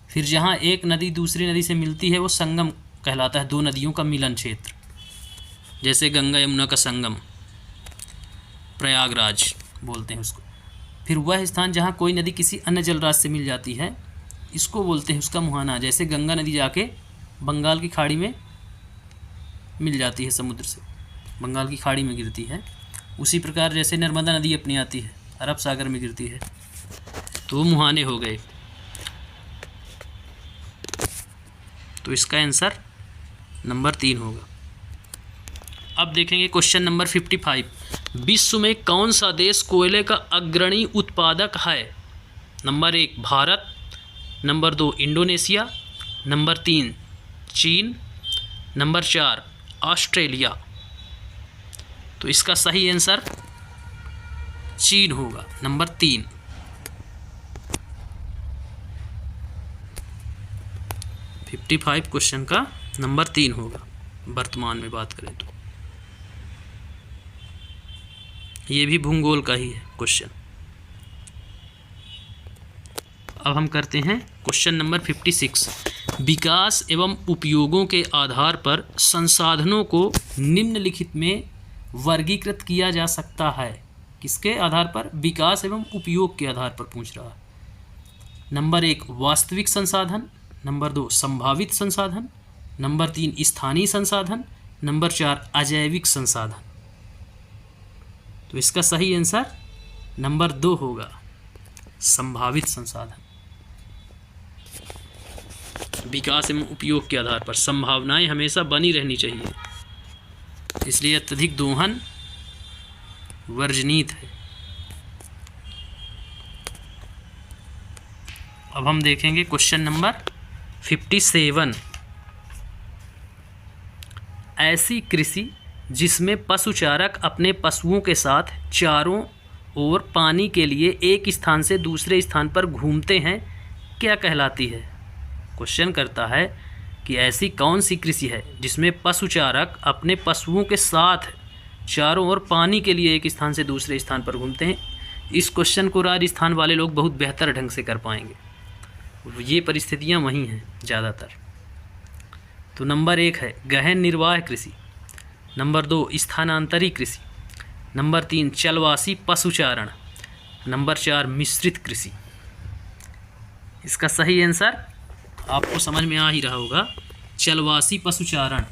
फिर जहाँ एक नदी दूसरी नदी से मिलती है वो संगम कहलाता है, दो नदियों का मिलन क्षेत्र, जैसे गंगा यमुना का संगम, प्रयागराज बोलते हैं उसको। फिर वह स्थान जहाँ कोई नदी किसी अन्य जलराशि से मिल जाती है, इसको बोलते हैं उसका मुहाना। जैसे गंगा नदी जाके बंगाल की खाड़ी में मिल जाती है, समुद्र से बंगाल की खाड़ी में गिरती है, उसी प्रकार जैसे नर्मदा नदी अपनी आती है अरब सागर में गिरती है, तो मुहाने हो गए। तो इसका आंसर नंबर 3 होगा। अब देखेंगे क्वेश्चन नंबर 55। विश्व में कौन सा देश कोयले का अग्रणी उत्पादक है? Number 1 Bharat, number 2 Indonesia, number 3 चीन, नंबर 4 ऑस्ट्रेलिया। तो इसका सही आंसर चीन होगा, नंबर 3। फिफ्टी 55 क्वेश्चन का नंबर 3 होगा वर्तमान में बात करें तो। ये भी भूगोल का ही है क्वेश्चन। अब हम करते हैं क्वेश्चन नंबर 56। विकास एवं उपयोगों के आधार पर संसाधनों को निम्नलिखित में वर्गीकृत किया जा सकता है। किसके आधार पर? विकास एवं उपयोग के आधार पर पूछ रहा है। नंबर 1 वास्तविक संसाधन, नंबर 2 संभावित संसाधन, नंबर 3 स्थानीय संसाधन, नंबर 4 अजैविक संसाधन। तो इसका सही आंसर नंबर 2 होगा, संभावित संसाधन। विकास एवं उपयोग के आधार पर संभावनाएं हमेशा बनी रहनी चाहिए, इसलिए अत्यधिक दोहन वर्जनीत है। अब हम देखेंगे क्वेश्चन नंबर 57। ऐसी कृषि जिसमें पशुचारक अपने पशुओं के साथ चारों और पानी के लिए एक स्थान से दूसरे स्थान पर घूमते हैं क्या कहलाती है? क्वेश्चन करता है कि ऐसी कौन सी कृषि है जिसमें पशुचारक अपने पशुओं के साथ चारों ओर पानी के लिए एक स्थान से दूसरे स्थान पर घूमते हैं। इस क्वेश्चन को राजस्थान वाले लोग बहुत बेहतर ढंग से कर पाएंगे, ये परिस्थितियाँ वहीं हैं ज़्यादातर। तो नंबर 1 है गहन निर्वाह कृषि, नंबर 2 स्थानांतरी कृषि, नंबर 3 चलवासी पशुचारण, नंबर 4 मिश्रित कृषि। इसका सही आंसर आपको समझ में आ ही रहा होगा, चलवासी पशुचारण।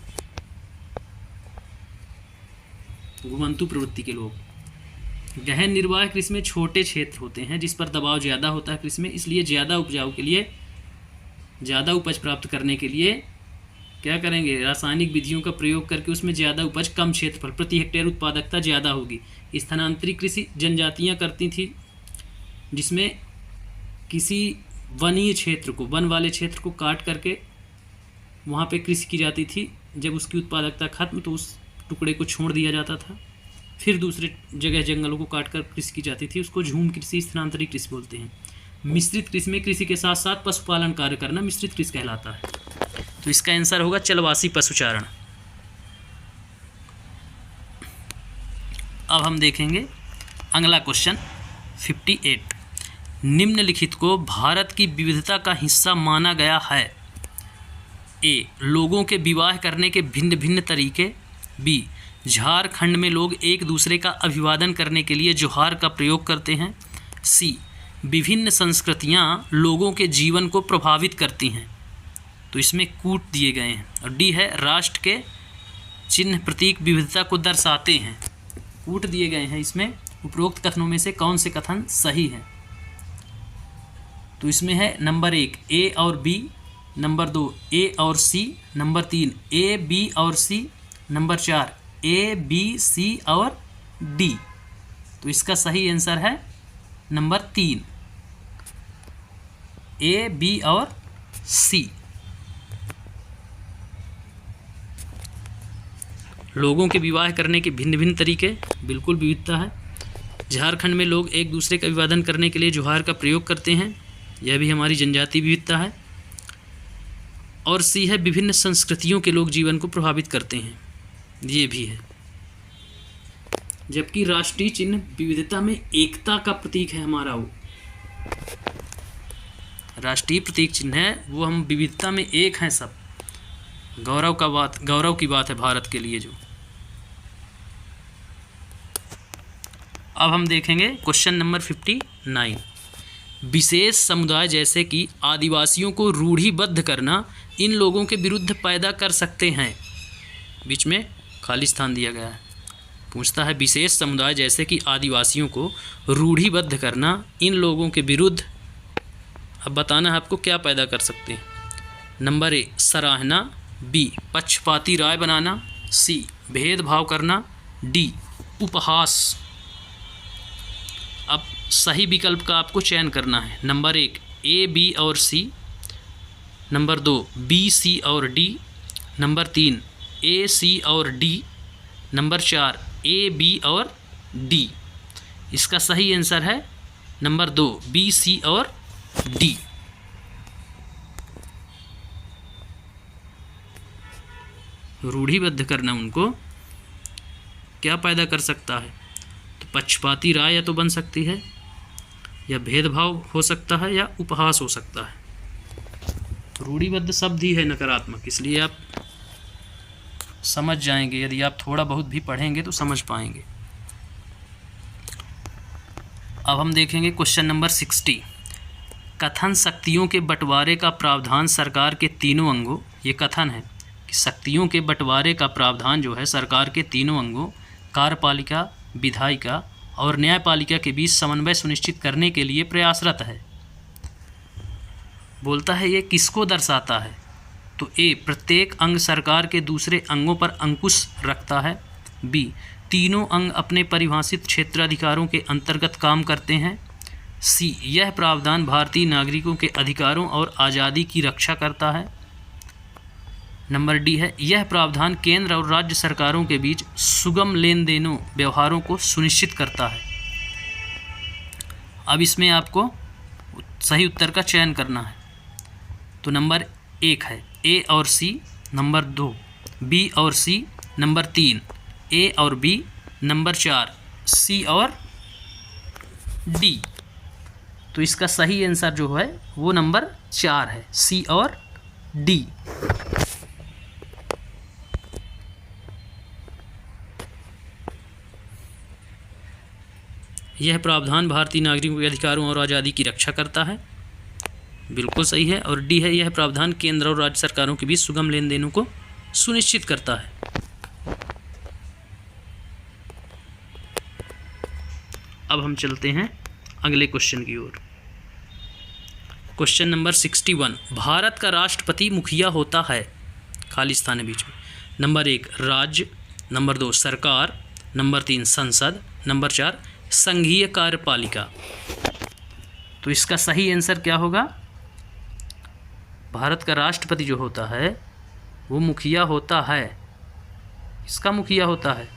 घुमंतु प्रवृत्ति के लोग। गहन निर्वाह कृषि में छोटे क्षेत्र होते हैं जिस पर दबाव ज़्यादा होता है कृषि में, इसलिए ज़्यादा उपजाऊ के लिए, ज़्यादा उपज प्राप्त करने के लिए क्या करेंगे? रासायनिक विधियों का प्रयोग करके उसमें ज़्यादा उपज, कम क्षेत्रफल, प्रति हेक्टेयर उत्पादकता ज़्यादा होगी। स्थानांतरी कृषि जनजातियाँ करती थी जिसमें किसी वनीय क्षेत्र को, वन वाले क्षेत्र को काट करके वहाँ पे कृषि की जाती थी। जब उसकी उत्पादकता खत्म तो उस टुकड़े को छोड़ दिया जाता था, फिर दूसरे जगह जंगलों को काट कर कृषि की जाती थी। उसको झूम कृषि, स्थानांतरी कृषि बोलते हैं। मिश्रित कृषि में कृषि के साथ साथ पशुपालन कार्य करना मिश्रित कृषि कहलाता है। तो इसका आंसर होगा चलवासी पशुचारण। अब हम देखेंगे अगला क्वेश्चन 58। निम्नलिखित को भारत की विविधता का हिस्सा माना गया है। ए, लोगों के विवाह करने के भिन्न भिन्न तरीके। बी, झारखंड में लोग एक दूसरे का अभिवादन करने के लिए जोहार का प्रयोग करते हैं। सी, विभिन्न संस्कृतियां लोगों के जीवन को प्रभावित करती हैं। तो इसमें कूट दिए गए हैं। और डी है, राष्ट्र के चिन्ह प्रतीक विविधता को दर्शाते हैं। कूट दिए गए हैं। इसमें उपरोक्त कथनों में से कौन से कथन सही हैं? तो इसमें है नंबर 1 ए और बी, नंबर 2 ए और सी, नंबर 3 ए बी और सी, नंबर 4 ए बी सी और डी। तो इसका सही आंसर है नंबर 3 ए बी और सी। लोगों के विवाह करने के भिन्न भिन्न तरीके, बिल्कुल विविधता है। झारखंड में लोग एक दूसरे का अभिवादन करने के लिए जोहार का प्रयोग करते हैं, यह भी हमारी जनजातीय विविधता है। और सी है, विभिन्न संस्कृतियों के लोग जीवन को प्रभावित करते हैं, ये भी है। जबकि राष्ट्रीय चिन्ह विविधता में एकता का प्रतीक है हमारा, वो राष्ट्रीय प्रतीक चिन्ह है, वो हम विविधता में एक हैं सब। गौरव की बात है भारत के लिए जो। अब हम देखेंगे क्वेश्चन नंबर 59। विशेष समुदाय जैसे कि आदिवासियों को रूढ़िबद्ध करना इन लोगों के विरुद्ध पैदा कर सकते हैं। बीच में खाली स्थान दिया गया है। पूछता है विशेष समुदाय जैसे कि आदिवासियों को रूढ़िबद्ध करना इन लोगों के विरुद्ध, अब बताना है आपको क्या पैदा कर सकते हैं। नंबर ए, सराहना। बी, पक्षपाती राय बनाना। सी, भेदभाव करना। डी, उपहास। अब सही विकल्प का आपको चयन करना है। नंबर 1 ए बी और सी, नंबर 2 बी सी और डी, नंबर 3 ए सी और डी, नंबर 4 ए बी और डी। इसका सही आंसर है नंबर 2 बी सी और डी। रूढ़िबद्ध करना उनको क्या पैदा कर सकता है? तो पक्षपाती राय या तो बन सकती है, या भेदभाव हो सकता है, या उपहास हो सकता है। रूढ़िबद्ध शब्द ही है नकारात्मक, इसलिए आप समझ जाएंगे। यदि आप थोड़ा बहुत भी पढ़ेंगे तो समझ पाएंगे। अब हम देखेंगे क्वेश्चन नंबर 60। कथन शक्तियों के बंटवारे का प्रावधान सरकार के तीनों अंगों, ये कथन है कि शक्तियों के बंटवारे का प्रावधान जो है सरकार के तीनों अंगों कार्यपालिका, विधायिका और न्यायपालिका के बीच समन्वय सुनिश्चित करने के लिए प्रयासरत है। बोलता है ये किसको दर्शाता है? तो ए, प्रत्येक अंग सरकार के दूसरे अंगों पर अंकुश रखता है। बी, तीनों अंग अपने परिभाषित क्षेत्राधिकारों के अंतर्गत काम करते हैं। सी, यह प्रावधान भारतीय नागरिकों के अधिकारों और आज़ादी की रक्षा करता है। नंबर डी है, यह प्रावधान केंद्र और राज्य सरकारों के बीच सुगम लेन देनों व्यवहारों को सुनिश्चित करता है। अब इसमें आपको सही उत्तर का चयन करना है। तो नंबर 1 है ए और सी, नंबर 2 बी और सी, नंबर 3 ए और बी, नंबर 4 सी और डी। तो इसका सही आंसर जो है वो नंबर 4 है, सी और डी। यह प्रावधान भारतीय नागरिकों के अधिकारों और आज़ादी की रक्षा करता है, बिल्कुल सही है। और डी है, यह प्रावधान केंद्र और राज्य सरकारों के बीच सुगम लेन देनों को सुनिश्चित करता है। अब हम चलते हैं अगले क्वेश्चन की ओर। क्वेश्चन नंबर 61, भारत का राष्ट्रपति मुखिया होता है, खाली स्थान है बीच में। नंबर 1 राज्य, नंबर 2 सरकार, नंबर 3 संसद, नंबर 4 संघीय कार्यपालिका। तो इसका सही आंसर क्या होगा? भारत का राष्ट्रपति जो होता है वो मुखिया होता है। किसका मुखिया होता है?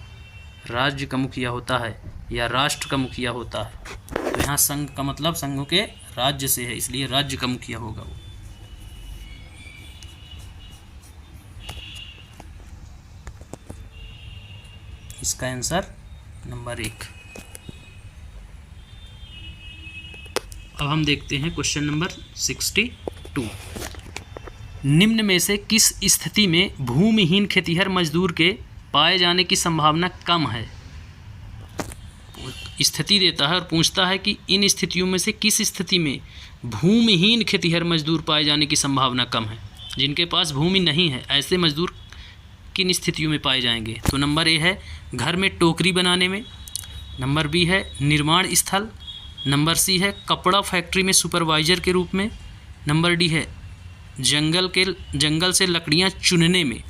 राज्य का मुखिया होता है या राष्ट्र का मुखिया होता है। तो यहाँ संघ का मतलब संघों के राज्य से है, इसलिए राज्य का मुखिया होगा वो। इसका आंसर नंबर 1। अब हम देखते हैं क्वेश्चन नंबर 62। निम्न में से किस स्थिति में भूमिहीन खेतिहर मजदूर के पाए जाने की संभावना कम है? स्थिति देता है और पूछता है कि इन स्थितियों में से किस स्थिति में भूमिहीन खेतिहर मजदूर पाए जाने की संभावना कम है। जिनके पास भूमि नहीं है ऐसे मजदूर किन स्थितियों में पाए जाएंगे? तो नंबर ए है घर में टोकरी बनाने में, नंबर बी है निर्माण स्थल, नंबर सी है कपड़ा फैक्ट्री में सुपरवाइजर के रूप में, नंबर डी है जंगल से लकड़ियां चुनने में।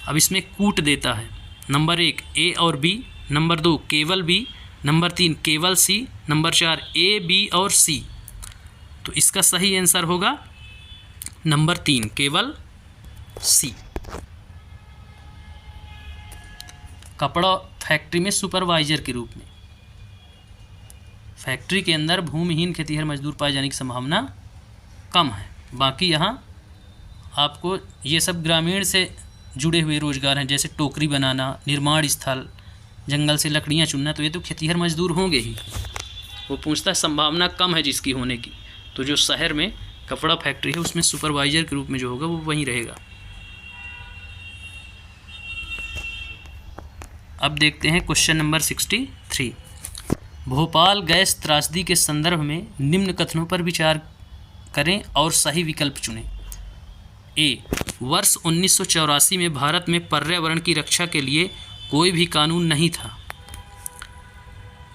अब इसमें कूट देता है। नंबर 1 ए और बी, नंबर 2 केवल बी, नंबर 3 केवल सी, नंबर 4 ए बी और सी। तो इसका सही आंसर होगा नंबर 3 केवल सी। कपड़ा फैक्ट्री में सुपरवाइजर के रूप में। फैक्ट्री के अंदर भूमिहीन खेतिहर मजदूर पाए जाने की संभावना कम है। बाकी यहाँ आपको ये सब ग्रामीण से जुड़े हुए रोजगार हैं, जैसे टोकरी बनाना, निर्माण स्थल, जंगल से लकड़ियाँ चुनना। तो ये तो खेतिहर मजदूर होंगे ही। वो पूछता है संभावना कम है जिसकी होने की। तो जो शहर में कपड़ा फैक्ट्री है उसमें सुपरवाइजर के रूप में जो होगा वो वहीं रहेगा। अब देखते हैं क्वेश्चन नंबर 63। भोपाल गैस त्रासदी के संदर्भ में निम्न कथनों पर विचार करें और सही विकल्प चुनें। ए वर्ष 1984 में भारत में पर्यावरण की रक्षा के लिए कोई भी कानून नहीं था।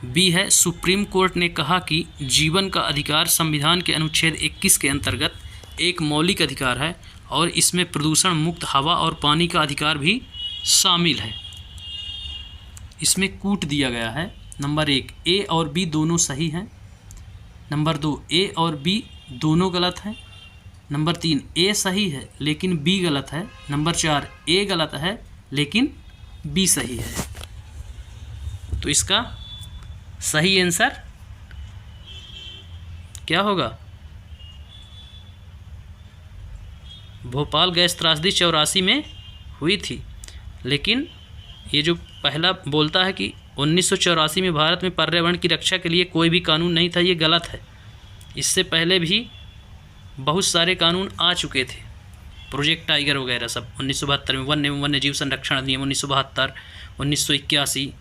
बी है सुप्रीम कोर्ट ने कहा कि जीवन का अधिकार संविधान के अनुच्छेद 21 के अंतर्गत एक मौलिक अधिकार है और इसमें प्रदूषण मुक्त हवा और पानी का अधिकार भी शामिल है। इसमें कूट दिया गया है। नंबर 1 ए और बी दोनों सही हैं, नंबर 2 ए और बी दोनों गलत हैं, नंबर 3 ए सही है लेकिन बी गलत है, नंबर 4 ए गलत है लेकिन बी सही है। तो इसका सही आंसर क्या होगा? भोपाल गैस त्रासदी 84 में हुई थी, लेकिन ये जो पहला बोलता है कि 1984 में भारत में पर्यावरण की रक्षा के लिए कोई भी कानून नहीं था, ये गलत है। इससे पहले भी बहुत सारे कानून आ चुके थे, प्रोजेक्ट टाइगर वगैरह सब 1972 में, वन्य जीव संरक्षण अधिनियम 1972, 1981,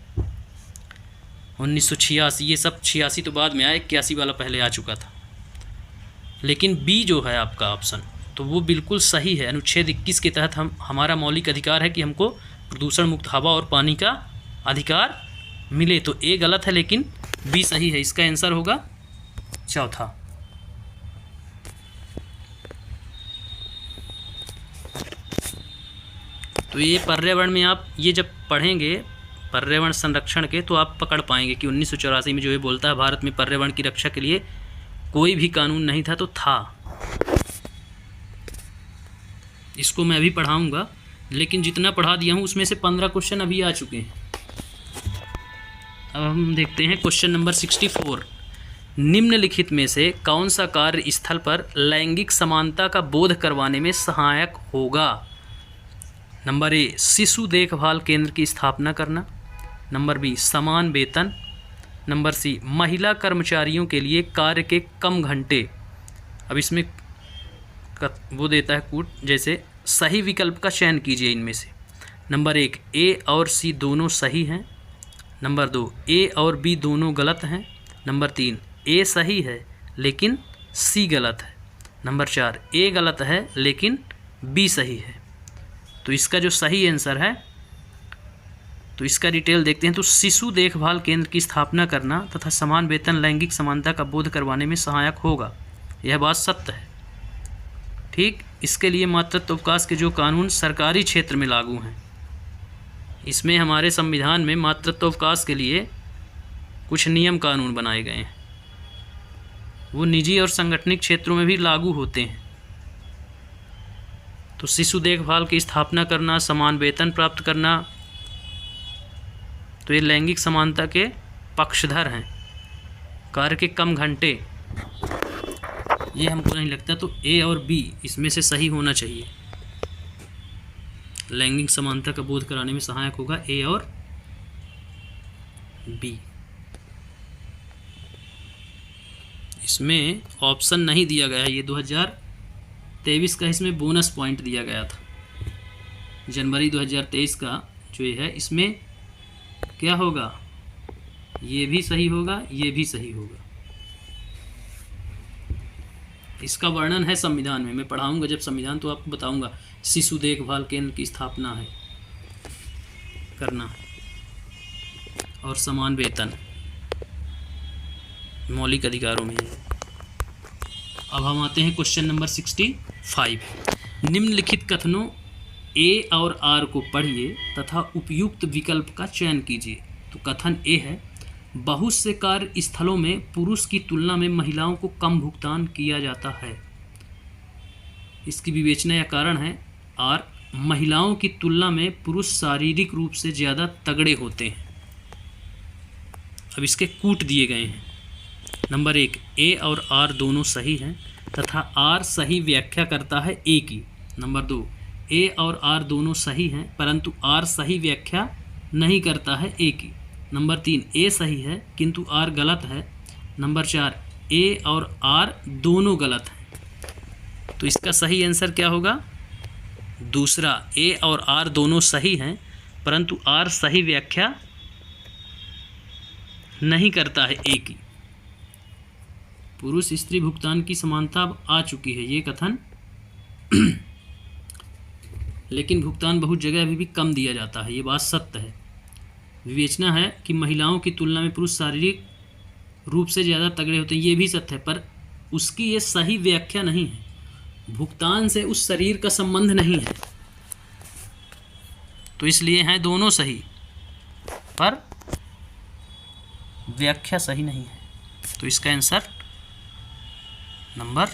1986, ये सब 86 तो बाद में आया, 81 वाला पहले आ चुका था। लेकिन बी जो है आपका ऑप्शन तो वो बिल्कुल सही है। अनुच्छेद 21 के तहत हमारा मौलिक अधिकार है कि हमको प्रदूषण मुक्त हवा और पानी का अधिकार मिले। तो ए गलत है लेकिन बी सही है। इसका आंसर होगा चौथा। तो ये पर्यावरण में आप ये जब पढ़ेंगे पर्यावरण संरक्षण के तो आप पकड़ पाएंगे कि 1984 में जो ये बोलता है भारत में पर्यावरण की रक्षा के लिए कोई भी कानून नहीं था, तो था। इसको मैं अभी पढ़ाऊँगा, लेकिन जितना पढ़ा दिया हूँ उसमें से 15 क्वेश्चन अभी आ चुके हैं। अब हम देखते हैं क्वेश्चन नंबर 64। निम्नलिखित में से कौन सा कार्य स्थल पर लैंगिक समानता का बोध करवाने में सहायक होगा? नंबर ए, शिशु देखभाल केंद्र की स्थापना करना। नंबर बी, समान वेतन। नंबर सी, महिला कर्मचारियों के लिए कार्य के कम घंटे। अब इसमें वो देता है कूट, जैसे सही विकल्प का चयन कीजिए इनमें से। नंबर 1, ए और सी दोनों सही हैं। नंबर 2, ए और बी दोनों गलत हैं। नंबर 3, ए सही है लेकिन सी गलत है। नंबर 4, ए गलत है लेकिन बी सही है। तो इसका जो सही आंसर है, तो इसका डिटेल देखते हैं। तो शिशु देखभाल केंद्र की स्थापना करना तथा समान वेतन लैंगिक समानता का बोध करवाने में सहायक होगा, यह बात सत्य है। ठीक, इसके लिए मातृत्व अवकाश के जो कानून सरकारी क्षेत्र में लागू हैं, इसमें हमारे संविधान में मातृत्व अवकाश के लिए कुछ नियम कानून बनाए गए हैं, वो निजी और संगठनिक क्षेत्रों में भी लागू होते हैं। तो शिशु देखभाल की स्थापना करना, समान वेतन प्राप्त करना, तो ये लैंगिक समानता के पक्षधर हैं। कार्य के कम घंटे, ये हमको नहीं लगता, तो ए और बी इसमें से सही होना चाहिए। लैंगिक समानता का बोध कराने में सहायक होगा ए और बी। इसमें ऑप्शन नहीं दिया गया है, ये 2023 का इसमें बोनस पॉइंट दिया गया था। जनवरी 2023 का जो ये है, इसमें क्या होगा, ये भी सही होगा, ये भी सही होगा। इसका वर्णन है संविधान में, मैं पढ़ाऊंगा जब संविधान तो आपको बताऊंगा। शिशु देखभाल केंद्र की स्थापना है करना और समान वेतन मौलिक अधिकारों में है। अब हम आते हैं क्वेश्चन नंबर 65। निम्नलिखित कथनों ए और आर को पढ़िए तथा उपयुक्त विकल्प का चयन कीजिए। तो कथन ए है, बहुत से कार्य स्थलों में पुरुष की तुलना में महिलाओं को कम भुगतान किया जाता है। इसकी विवेचना या कारण है आर, महिलाओं की तुलना में पुरुष शारीरिक रूप से ज़्यादा तगड़े होते हैं। अब इसके कूट दिए गए हैं। नंबर 1, ए और आर दोनों सही हैं तथा आर सही व्याख्या करता है ए की। नंबर 2, ए और आर दोनों सही हैं परंतु आर सही व्याख्या नहीं करता है ए की। नंबर 3, ए सही है किंतु आर गलत है। नंबर 4, ए और आर दोनों गलत हैं। तो इसका सही आंसर क्या होगा? दूसरा, ए और आर दोनों सही हैं परंतु आर सही व्याख्या नहीं करता है ए की। पुरुष स्त्री भुगतान की समानता अब आ चुकी है, ये कथन लेकिन भुगतान बहुत जगह अभी भी कम दिया जाता है, ये बात सत्य है। विवेचना है कि महिलाओं की तुलना में पुरुष शारीरिक रूप से ज़्यादा तगड़े होते हैं, ये भी सत्य है, पर उसकी ये सही व्याख्या नहीं है। भुगतान से उस शरीर का संबंध नहीं है, तो इसलिए हैं दोनों सही पर व्याख्या सही नहीं है। तो इसका आंसर नंबर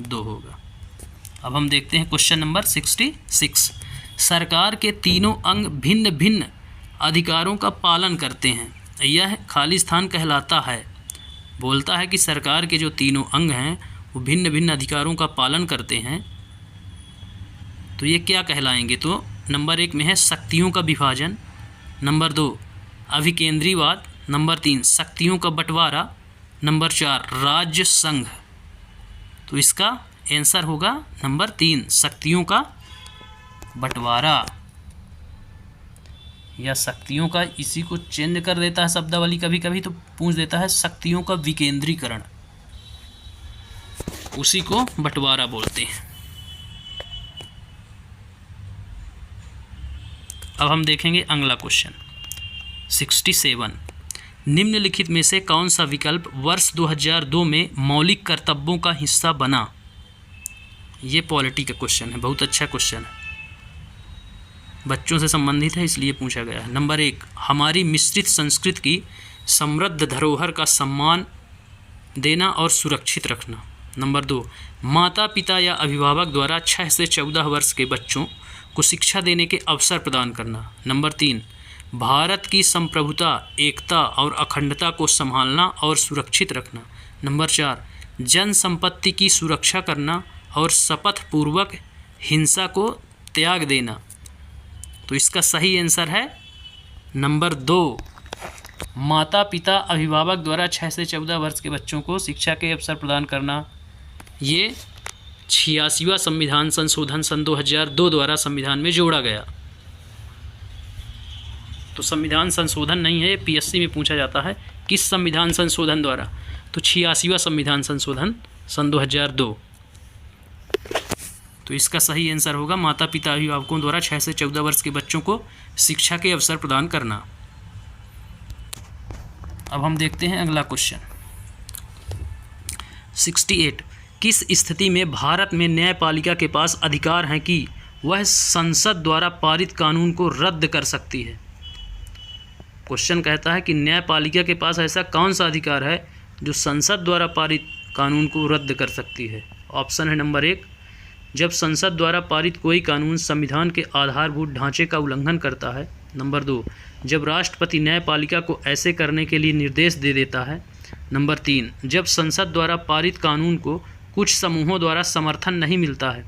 2 होगा। अब हम देखते हैं क्वेश्चन नंबर 66। सरकार के तीनों अंग भिन्न भिन्न अधिकारों का पालन करते हैं, यह खाली स्थान कहलाता है। बोलता है कि सरकार के जो तीनों अंग हैं वो भिन्न भिन्न अधिकारों का पालन करते हैं, तो ये क्या कहलाएंगे? तो नंबर 1 में है शक्तियों का विभाजन। नंबर 2, अभिकेंद्रीवाद। नंबर 3, शक्तियों का बंटवारा। नंबर 4, राज्य संघ। तो इसका आंसर होगा नंबर 3, शक्तियों का बंटवारा या शक्तियों का, इसी को चेंज कर देता है शब्दावली कभी कभी, तो पूछ देता है शक्तियों का विकेंद्रीकरण, उसी को बंटवारा बोलते हैं। अब हम देखेंगे अगला क्वेश्चन 67। निम्नलिखित में से कौन सा विकल्प वर्ष 2002 में मौलिक कर्तव्यों का हिस्सा बना? ये पॉलिटी का क्वेश्चन है, बहुत अच्छा क्वेश्चन है, बच्चों से संबंधित है इसलिए पूछा गया है। नंबर 1, हमारी मिश्रित संस्कृति की समृद्ध धरोहर का सम्मान देना और सुरक्षित रखना। नंबर 2, माता पिता या अभिभावक द्वारा 6 से 14 वर्ष के बच्चों को शिक्षा देने के अवसर प्रदान करना। नंबर 3, भारत की संप्रभुता, एकता और अखंडता को संभालना और सुरक्षित रखना। नंबर 4, जन संपत्ति की सुरक्षा करना और शपथ पूर्वक हिंसा को त्याग देना। तो इसका सही आंसर है नंबर 2, माता पिता अभिभावक द्वारा 6 से 14 वर्ष के बच्चों को शिक्षा के अवसर प्रदान करना। ये 86वां संविधान संशोधन सन 2002 द्वारा संविधान में जोड़ा गया। तो संविधान संशोधन नहीं है, ये पीएससी में पूछा जाता है किस संविधान संशोधन द्वारा, तो 86वां संविधान संशोधन सन 2002। तो इसका सही आंसर होगा माता पिता अभिभावकों द्वारा 6 से 14 वर्ष के बच्चों को शिक्षा के अवसर प्रदान करना। अब हम देखते हैं अगला क्वेश्चन 68। किस स्थिति में भारत में न्यायपालिका के पास अधिकार है कि वह संसद द्वारा पारित कानून को रद्द कर सकती है? क्वेश्चन कहता है कि न्यायपालिका के पास ऐसा कौन सा अधिकार है जो संसद द्वारा पारित कानून को रद्द कर सकती है। ऑप्शन है नंबर 1, जब संसद द्वारा पारित कोई कानून संविधान के आधारभूत ढांचे का उल्लंघन करता है। नंबर 2, जब राष्ट्रपति न्यायपालिका को ऐसे करने के लिए निर्देश दे देता है। नंबर 3, जब संसद द्वारा पारित कानून को कुछ समूहों द्वारा समर्थन नहीं मिलता है।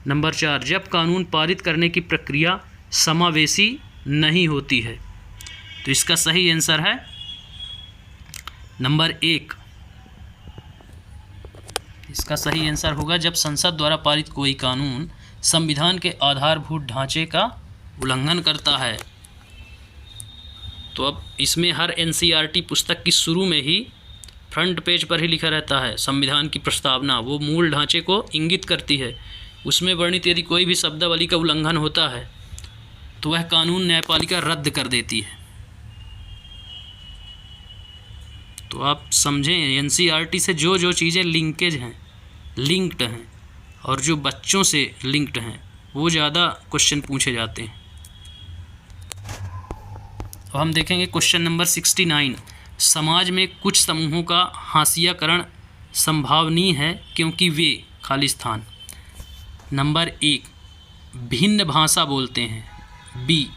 नंबर 4, जब कानून पारित करने की प्रक्रिया समावेशी नहीं होती है। तो इसका सही आंसर है नंबर 1। इसका सही आंसर होगा जब संसद द्वारा पारित कोई कानून संविधान के आधारभूत ढांचे का उल्लंघन करता है। तो अब इसमें हर एनसीईआरटी पुस्तक की शुरू में ही फ्रंट पेज पर ही लिखा रहता है संविधान की प्रस्तावना, वो मूल ढांचे को इंगित करती है। उसमें वर्णित यदि कोई भी शब्दावली का उल्लंघन होता है तो वह कानून न्यायपालिका रद्द कर देती है। तो आप समझें एनसीईआरटी से जो जो चीज़ें लिंकेज हैं, लिंक्ड हैं और जो बच्चों से लिंक्ड हैं वो ज़्यादा क्वेश्चन पूछे जाते हैं। तो हम देखेंगे क्वेश्चन नंबर 69। समाज में कुछ समूहों का हाशियाकरण संभावनीय है क्योंकि वे खाली स्थान। नंबर 1, भिन्न भाषा बोलते हैं। बी,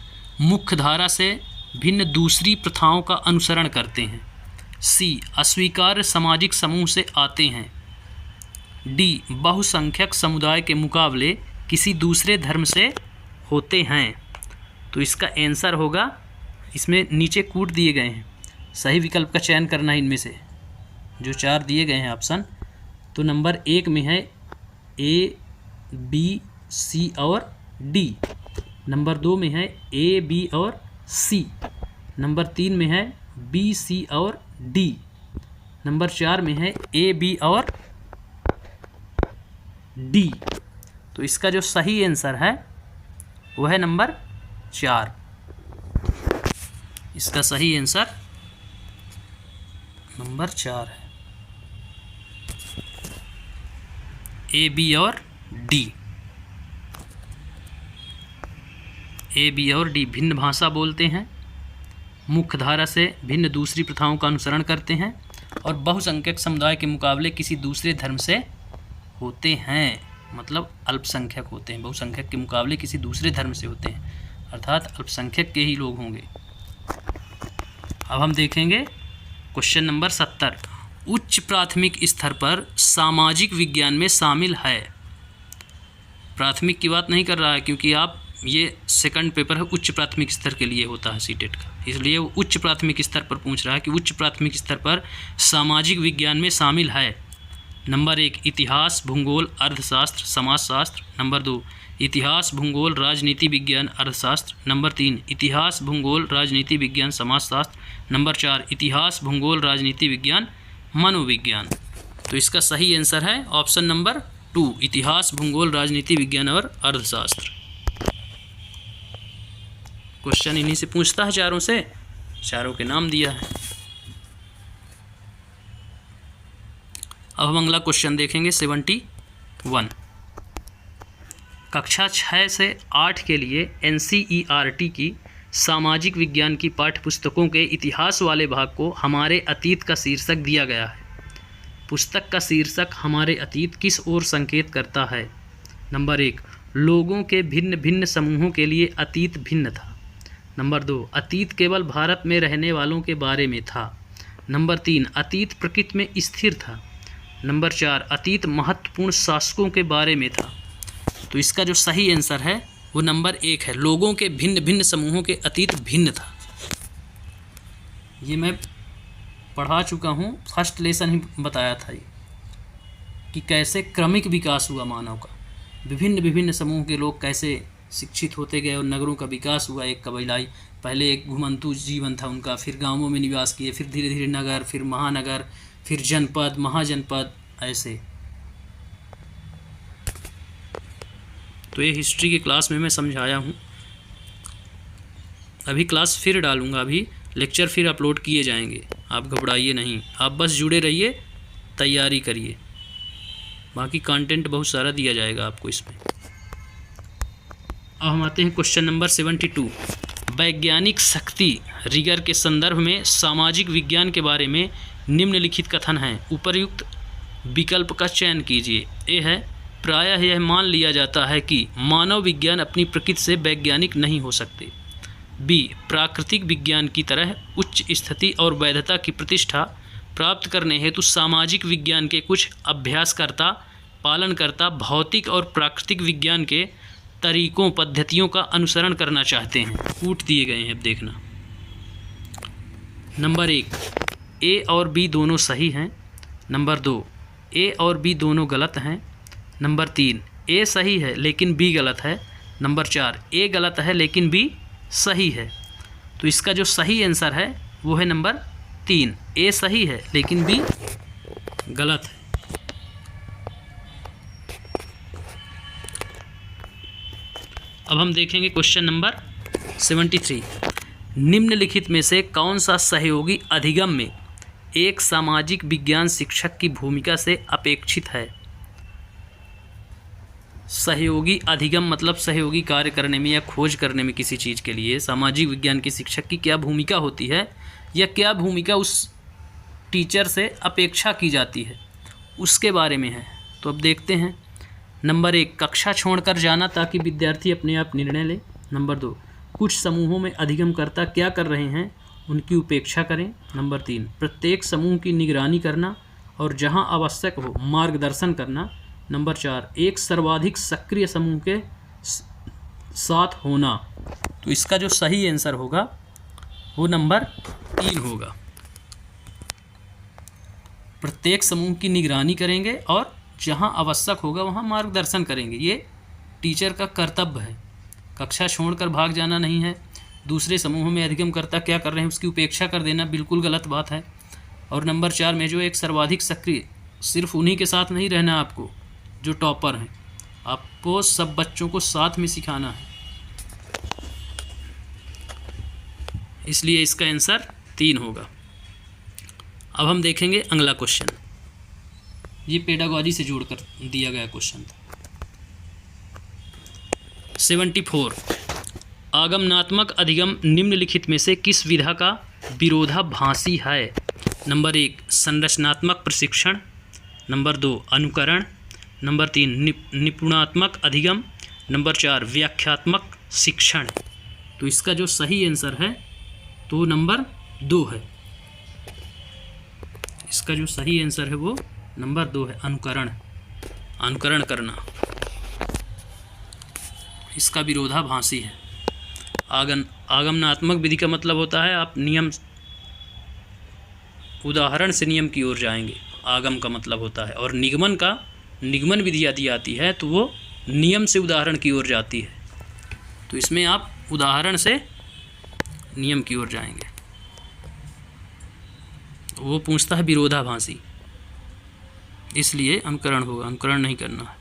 मुख्य धारा से भिन्न दूसरी प्रथाओं का अनुसरण करते हैं। सी, अस्वीकार्य सामाजिक समूह से आते हैं। डी, बहुसंख्यक समुदाय के मुकाबले किसी दूसरे धर्म से होते हैं। तो इसका आंसर होगा, इसमें नीचे कूट दिए गए हैं, सही विकल्प का चयन करना है इनमें से जो 4 दिए गए हैं ऑप्शन। तो नंबर 1 में है ए, बी, सी और डी। नंबर 2 में है ए, बी और सी। नंबर 3 में है बी, सी और डी। नंबर 4 में है ए, बी और डी। तो इसका जो सही आंसर है वह है नंबर 4। इसका सही आंसर नंबर 4 है, ए, बी और डी। ए, बी और डी भिन्न भाषा बोलते हैं, मुख्य धारा से भिन्न दूसरी प्रथाओं का अनुसरण करते हैं और बहुसंख्यक समुदाय के मुकाबले किसी दूसरे धर्म से होते हैं, मतलब अल्पसंख्यक होते हैं। बहुसंख्यक के मुकाबले किसी दूसरे धर्म से होते हैं, अर्थात अल्पसंख्यक के ही लोग होंगे। अब हम देखेंगे क्वेश्चन नंबर 70। उच्च प्राथमिक स्तर पर सामाजिक विज्ञान में शामिल है। प्राथमिक की बात नहीं कर रहा है क्योंकि आप ये सेकंड पेपर है, उच्च प्राथमिक स्तर के लिए होता है सीटेट का, इसलिए वो उच्च प्राथमिक स्तर पर पूछ रहा है कि उच्च प्राथमिक स्तर पर सामाजिक विज्ञान में शामिल है। नंबर 1, इतिहास, भूगोल, अर्थशास्त्र, समाजशास्त्र। नंबर 2, इतिहास, भूगोल, राजनीति विज्ञान, अर्थशास्त्र। नंबर 3, इतिहास, भूगोल, राजनीति विज्ञान, समाजशास्त्र। नंबर 4, इतिहास, भूगोल, राजनीति विज्ञान, मनोविज्ञान। तो इसका सही आंसर है ऑप्शन नंबर 2, इतिहास, भूगोल, राजनीति विज्ञान और अर्थशास्त्र। क्वेश्चन इन्हीं से पूछता है, चारों से, चारों के नाम दिया है। अब हम अगला क्वेश्चन देखेंगे 71। कक्षा 6 से 8 के लिए एनसीईआरटी की सामाजिक विज्ञान की पाठ्यपुस्तकों के इतिहास वाले भाग को हमारे अतीत का शीर्षक दिया गया है। पुस्तक का शीर्षक हमारे अतीत किस ओर संकेत करता है? नंबर 1, लोगों के भिन्न भिन्न समूहों के लिए अतीत भिन्न था। नंबर 2, अतीत केवल भारत में रहने वालों के बारे में था। नंबर 3, अतीत प्रकृति में स्थिर था। नंबर 4, अतीत महत्वपूर्ण शासकों के बारे में था। तो इसका जो सही आंसर है वो नंबर 1 है, लोगों के भिन्न भिन्न समूहों के अतीत भिन्न था। ये मैं पढ़ा चुका हूँ, फर्स्ट लेसन ही बताया था ये कि कैसे क्रमिक विकास हुआ मानव का, विभिन्न विभिन्न समूह के लोग कैसे शिक्षित होते गए और नगरों का विकास हुआ। एक कबीलाई, पहले एक घुमंतु जीवन था उनका, फिर गांवों में निवास किए, फिर धीरे धीरे नगर, फिर महानगर, फिर जनपद, महाजनपद, ऐसे। तो ये हिस्ट्री की क्लास में मैं समझाया हूँ। अभी क्लास फिर डालूँगा, अभी लेक्चर फिर अपलोड किए जाएंगे, आप घबराइए नहीं, आप बस जुड़े रहिए, तैयारी करिए, बाकी कंटेंट बहुत सारा दिया जाएगा आपको इसमें। अब हम आते हैं क्वेश्चन नंबर 72। वैज्ञानिक शक्ति रिगर के संदर्भ में सामाजिक विज्ञान के बारे में निम्नलिखित कथन हैं, उपर्युक्त विकल्प का चयन कीजिए। ए है, प्रायः यह मान लिया जाता है कि मानव विज्ञान अपनी प्रकृति से वैज्ञानिक नहीं हो सकते। बी, प्राकृतिक विज्ञान की तरह उच्च स्थिति और वैधता की प्रतिष्ठा प्राप्त करने हेतु सामाजिक विज्ञान के कुछ अभ्यासकर्ता, पालनकर्ता भौतिक और प्राकृतिक विज्ञान के तरीकों, पद्धतियों का अनुसरण करना चाहते हैं। कूट दिए गए हैं, अब देखना। नंबर 1, ए और बी दोनों सही हैं। नंबर 2, ए और बी दोनों गलत हैं। नंबर 3, ए सही है लेकिन बी गलत है। नंबर 4, ए गलत है लेकिन बी सही है। तो इसका जो सही आंसर है वो है नंबर 3, ए सही है लेकिन बी गलत है। अब हम देखेंगे क्वेश्चन नंबर 73। निम्नलिखित में से कौन सा सहयोगी अधिगम में एक सामाजिक विज्ञान शिक्षक की भूमिका से अपेक्षित है। सहयोगी अधिगम मतलब सहयोगी कार्य करने में या खोज करने में किसी चीज़ के लिए सामाजिक विज्ञान के शिक्षक की क्या भूमिका होती है या क्या भूमिका उस टीचर से अपेक्षा की जाती है, उसके बारे में है। तो अब देखते हैं। नंबर 1, कक्षा छोड़कर जाना ताकि विद्यार्थी अपने आप निर्णय ले। नंबर 2, कुछ समूहों में अधिगमकर्ता क्या कर रहे हैं उनकी उपेक्षा करें। नंबर 3, प्रत्येक समूह की निगरानी करना और जहां आवश्यक हो मार्गदर्शन करना। नंबर 4, एक सर्वाधिक सक्रिय समूह के साथ होना। तो इसका जो सही आंसर होगा वो नंबर 3 होगा। प्रत्येक समूह की निगरानी करेंगे और जहां आवश्यक होगा वहां मार्गदर्शन करेंगे, ये टीचर का कर्तव्य है। कक्षा छोड़कर भाग जाना नहीं है। दूसरे समूहों में अधिगमकर्ता क्या कर रहे हैं उसकी उपेक्षा कर देना बिल्कुल गलत बात है। और नंबर 4 में जो एक सर्वाधिक सक्रिय, सिर्फ उन्हीं के साथ नहीं रहना, आपको जो टॉपर हैं, आपको सब बच्चों को साथ में सिखाना है। इसलिए इसका आंसर 3 होगा। अब हम देखेंगे अगला क्वेश्चन। ये पेडागॉजी से जोड़कर दिया गया क्वेश्चन था। 74, आगमनात्मक अधिगम निम्नलिखित में से किस विधा का विरोधाभासी है। नंबर 1, संरचनात्मक प्रशिक्षण। नंबर 2, अनुकरण। नंबर 3, निपुणात्मक अधिगम। नंबर 4, व्याख्यात्मक शिक्षण। तो इसका जो सही आंसर है तो नंबर 2 है। इसका जो सही आंसर है वो नंबर 2 है, अनुकरण, अनुकरण करना। इसका विरोधाभासी है। आगमनात्मक विधि का मतलब होता है आप नियम, उदाहरण से नियम की ओर जाएंगे, आगम का मतलब होता है। और निगमन विधि यदि आती है तो वो नियम से उदाहरण की ओर जाती है। तो इसमें आप उदाहरण से नियम की ओर जाएंगे। वो पूछता है विरोधाभासी, इसलिए अनुकरण होगा, अनुकरण नहीं करना है।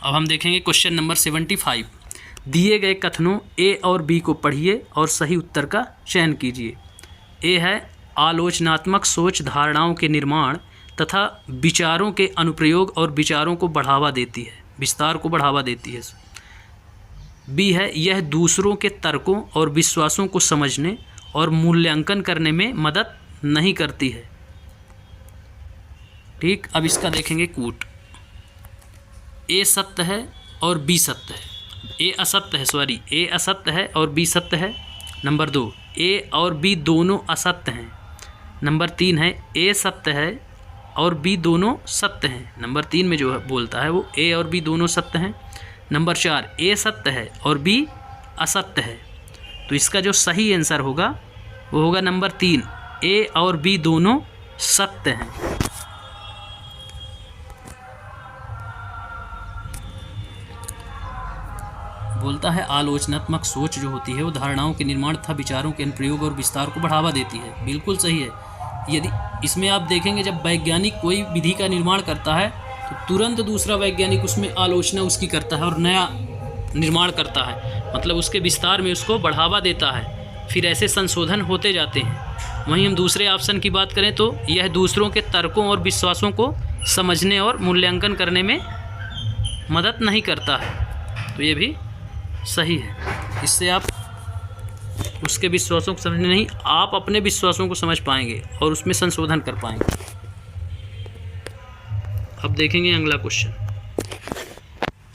अब हम देखेंगे क्वेश्चन नंबर 75। दिए गए कथनों ए और बी को पढ़िए और सही उत्तर का चयन कीजिए। ए है, आलोचनात्मक सोच धारणाओं के निर्माण तथा विचारों के अनुप्रयोग और विचारों को बढ़ावा देती है, विस्तार को बढ़ावा देती है। बी है, यह दूसरों के तर्कों और विश्वासों को समझने और मूल्यांकन करने में मदद नहीं करती है। ठीक, अब इसका देखेंगे कूट। ए सत्य है और बी सत्य है। ए असत्य है, सॉरी, ए असत्य है और बी सत्य है। नंबर 2, ए और बी दोनों असत्य हैं। नंबर 3 है ए सत्य है और बी दोनों सत्य हैं। नंबर 3 में जो है बोलता है वो ए और बी दोनों सत्य हैं। नंबर 4, ए सत्य है और बी असत्य है। तो इसका जो सही आंसर होगा वो होगा नंबर 3, ए और बी दोनों सत्य हैं। बोलता है आलोचनात्मक सोच जो होती है वो धारणाओं के निर्माण तथा विचारों के अनुप्रयोग और विस्तार को बढ़ावा देती है। बिल्कुल सही है। यदि इसमें आप देखेंगे जब वैज्ञानिक कोई विधि का निर्माण करता है तो तुरंत दूसरा वैज्ञानिक उसमें आलोचना उसकी करता है और नया निर्माण करता है, मतलब उसके विस्तार में उसको बढ़ावा देता है। फिर ऐसे संशोधन होते जाते हैं। वहीं हम दूसरे ऑप्शन की बात करें तो यह दूसरों के तर्कों और विश्वासों को समझने और मूल्यांकन करने में मदद नहीं करता है। तो ये भी सही है। इससे आप उसके विश्वासों को समझने नहीं, आप अपने विश्वासों को समझ पाएंगे और उसमें संशोधन कर पाएंगे। अब देखेंगे अगला क्वेश्चन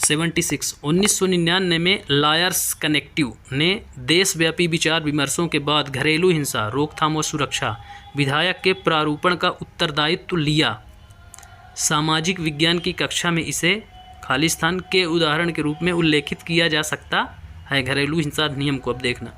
76। 1999 में लायर्स कलेक्टिव ने देशव्यापी विचार विमर्शों के बाद घरेलू हिंसा रोकथाम और सुरक्षा विधायक के प्रारूपण का उत्तरदायित्व लिया। सामाजिक विज्ञान की कक्षा में इसे खालिस्तान के उदाहरण के रूप में उल्लेखित किया जा सकता है। घरेलू हिंसा अधिनियम को अब देखना।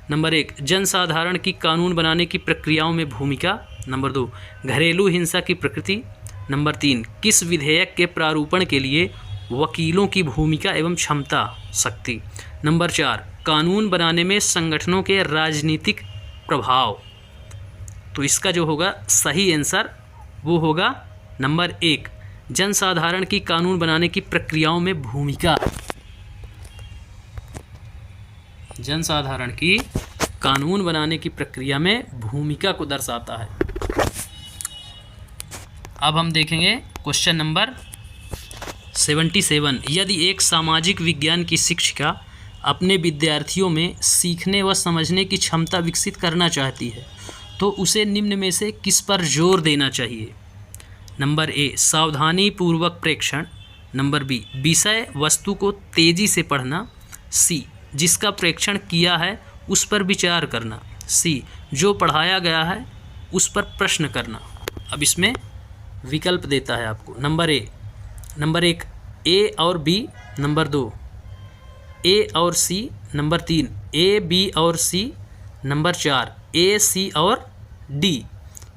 नंबर 1, जनसाधारण की कानून बनाने की प्रक्रियाओं में भूमिका। नंबर 2, घरेलू हिंसा की प्रकृति। नंबर 3, किस विधेयक के प्रारूपण के लिए वकीलों की भूमिका एवं क्षमता शक्ति। नंबर 4, कानून बनाने में संगठनों के राजनीतिक प्रभाव। तो इसका जो होगा सही आंसर वो होगा नंबर 1, जनसाधारण की कानून बनाने की प्रक्रियाओं में भूमिका। जनसाधारण की कानून बनाने की प्रक्रिया में भूमिका को दर्शाता है। अब हम देखेंगे क्वेश्चन नंबर 77। यदि एक सामाजिक विज्ञान की शिक्षिका अपने विद्यार्थियों में सीखने व समझने की क्षमता विकसित करना चाहती है तो उसे निम्न में से किस पर जोर देना चाहिए। नंबर ए, सावधानी पूर्वक प्रेक्षण। नंबर बी, विषय वस्तु को तेजी से पढ़ना। सी, जिसका प्रेक्षण किया है उस पर विचार करना। सी, जो पढ़ाया गया है उस पर प्रश्न करना। अब इसमें विकल्प देता है आपको। नंबर 1 ए और बी। नंबर 2 ए और सी। नंबर 3 ए बी और सी। नंबर 4 ए सी और डी।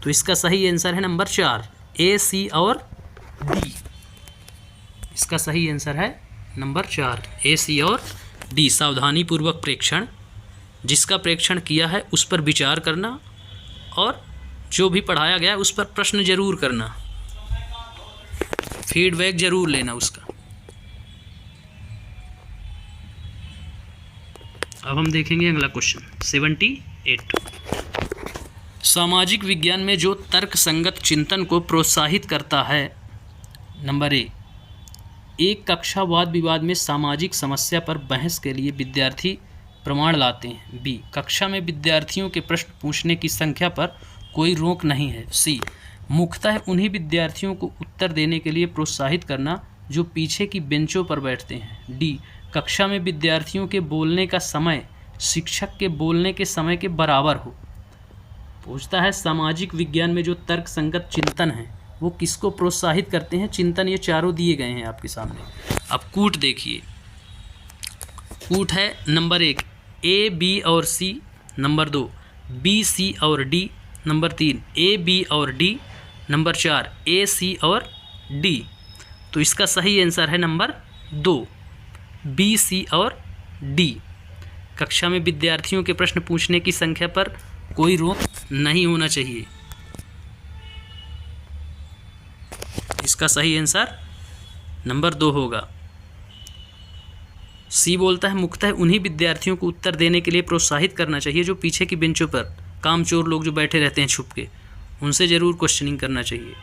तो इसका सही आंसर है नंबर 4, ए सी और डी। इसका सही आंसर है नंबर 4, ए सी और डी। सावधानी पूर्वक प्रेक्षण, जिसका प्रेक्षण किया है उस पर विचार करना और जो भी पढ़ाया गया है उस पर प्रश्न जरूर करना, फीडबैक जरूर लेना उसका। अब हम देखेंगे अगला क्वेश्चन 78। सामाजिक विज्ञान में जो तर्क संगत चिंतन को प्रोत्साहित करता है। नंबर ए, एक कक्षा वाद विवाद में सामाजिक समस्या पर बहस के लिए विद्यार्थी प्रमाण लाते हैं। बी, कक्षा में विद्यार्थियों के प्रश्न पूछने की संख्या पर कोई रोक नहीं है। सी, मुख्यतः उन्हीं विद्यार्थियों को उत्तर देने के लिए प्रोत्साहित करना जो पीछे की बेंचों पर बैठते हैं। डी, कक्षा में विद्यार्थियों के बोलने का समय शिक्षक के बोलने के समय के बराबर हो। पूछता है सामाजिक विज्ञान में जो तर्क संगत चिंतन है वो किसको प्रोत्साहित करते हैं। चिंतन ये चारों दिए गए हैं आपके सामने। अब कूट देखिए। कूट है नंबर 1 ए बी और सी। नंबर 2 बी सी और डी। नंबर 3 ए बी और डी। नंबर 4 ए सी और डी। तो इसका सही आंसर है नंबर 2, बी सी और डी। कक्षा में विद्यार्थियों के प्रश्न पूछने की संख्या पर कोई रोक नहीं होना चाहिए। इसका सही आंसर नंबर 2 होगा। सी बोलता है मुख्यतः उन्हीं विद्यार्थियों को उत्तर देने के लिए प्रोत्साहित करना चाहिए जो पीछे की बेंचों पर कामचोर लोग जो बैठे रहते हैं छुप के, उनसे ज़रूर क्वेश्चनिंग करना चाहिए।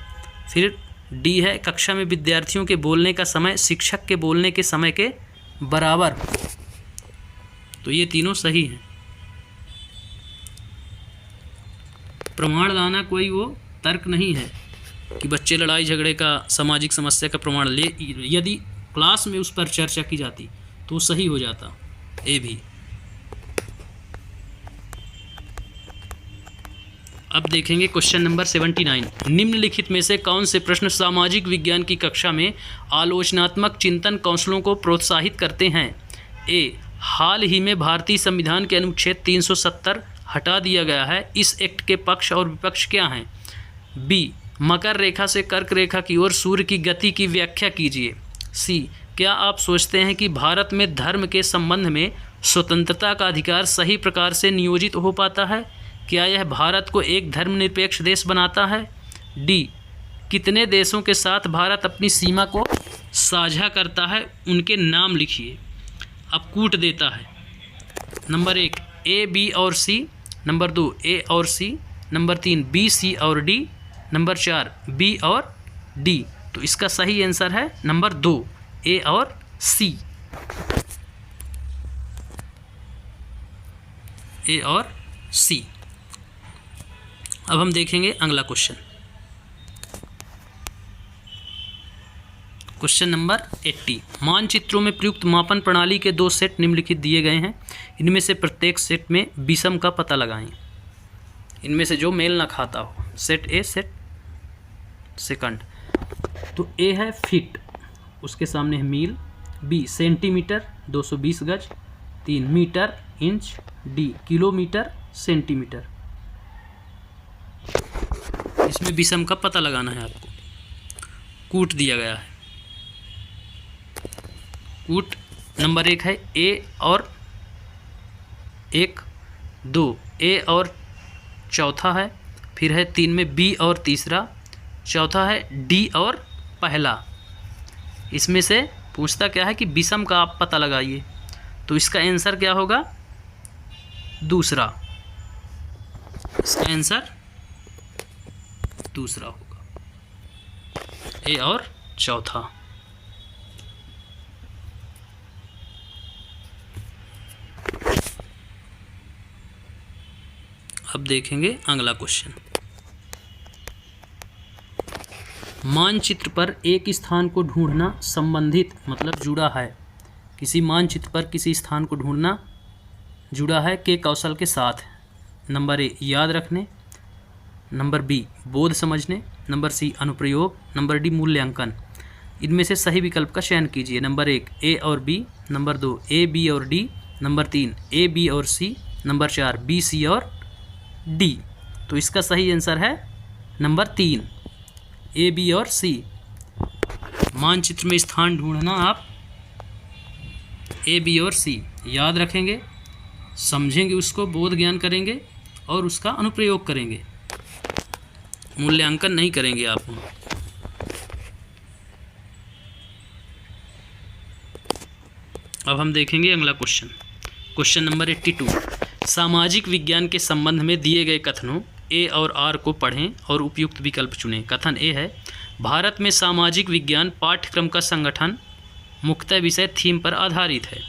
फिर डी है कक्षा में विद्यार्थियों के बोलने का समय शिक्षक के बोलने के समय के बराबर। तो ये तीनों सही हैं। प्रमाण लाना कोई वो तर्क नहीं है कि बच्चे लड़ाई झगड़े का सामाजिक समस्या का प्रमाण ले। यदि क्लास में उस पर चर्चा की जाती तो सही हो जाता ए भी। अब देखेंगे क्वेश्चन नंबर 79। निम्नलिखित में से कौन से प्रश्न सामाजिक विज्ञान की कक्षा में आलोचनात्मक चिंतन कौशलों को प्रोत्साहित करते हैं? ए, हाल ही में भारतीय संविधान के अनुच्छेद 370 हटा दिया गया है, इस एक्ट के पक्ष और विपक्ष क्या हैं? बी, मकर रेखा से कर्क रेखा की ओर सूर्य की गति की व्याख्या कीजिए। सी, क्या आप सोचते हैं कि भारत में धर्म के संबंध में स्वतंत्रता का अधिकार सही प्रकार से नियोजित हो पाता है? क्या यह भारत को एक धर्मनिरपेक्ष देश बनाता है? डी, कितने देशों के साथ भारत अपनी सीमा को साझा करता है, उनके नाम लिखिए। अब कूट देता है। नंबर 1 ए, बी और सी, नंबर 2 ए और सी, नंबर 3 बी, सी और डी, नंबर 4 बी और डी। तो इसका सही आंसर है नंबर 2 ए और सी। ए और सी। अब हम देखेंगे अगला क्वेश्चन। Question number 80। मानचित्रों में प्रयुक्त मापन प्रणाली के 2 सेट निम्नलिखित दिए गए हैं, इनमें से प्रत्येक सेट में विषम का पता लगाएं। इनमें से जो मेल ना खाता हो। सेट ए, सेट सेकंड। तो ए है फीट, उसके सामने है मील। बी सेंटीमीटर 220 गज। 3 मीटर इंच। डी किलोमीटर सेंटीमीटर। इसमें विषम का पता लगाना है आपको। कूट दिया गया है। कूट नंबर 1 है ए और 1, 2 ए और चौथा है, फिर है 3 में बी और तीसरा, चौथा है डी और पहला। इसमें से पूछता क्या है कि विषम का आप पता लगाइए, तो इसका आंसर क्या होगा? दूसरा। इसका आंसर दूसरा होगा, ए और चौथा। अब देखेंगे अगला क्वेश्चन। मानचित्र पर एक स्थान को ढूंढना संबंधित मतलब जुड़ा है। किसी मानचित्र पर किसी स्थान को ढूंढना जुड़ा है के कौशल के साथ। नंबर ए याद रखने, नंबर बी बोध समझने, नंबर सी अनुप्रयोग, नंबर डी मूल्यांकन। इनमें से सही विकल्प का चयन कीजिए। नंबर 1 ए और बी, नंबर 2 ए, बी और डी, नंबर 3 ए, बी और सी, नंबर 4 बी, सी और डी। तो इसका सही आंसर है नंबर 3 ए, बी और सी। मानचित्र में स्थान ढूंढना आप ए, बी और सी याद रखेंगे, समझेंगे, उसको बोध ज्ञान करेंगे और उसका अनुप्रयोग करेंगे। मूल्यांकन नहीं करेंगे आप। अब हम देखेंगे अगला क्वेश्चन। Question number 82। सामाजिक विज्ञान के संबंध में दिए गए कथनों ए और आर को पढ़ें और उपयुक्त विकल्प चुनें। कथन ए है, भारत में सामाजिक विज्ञान पाठ्यक्रम का संगठन मुख्यतः विषय थीम पर आधारित है।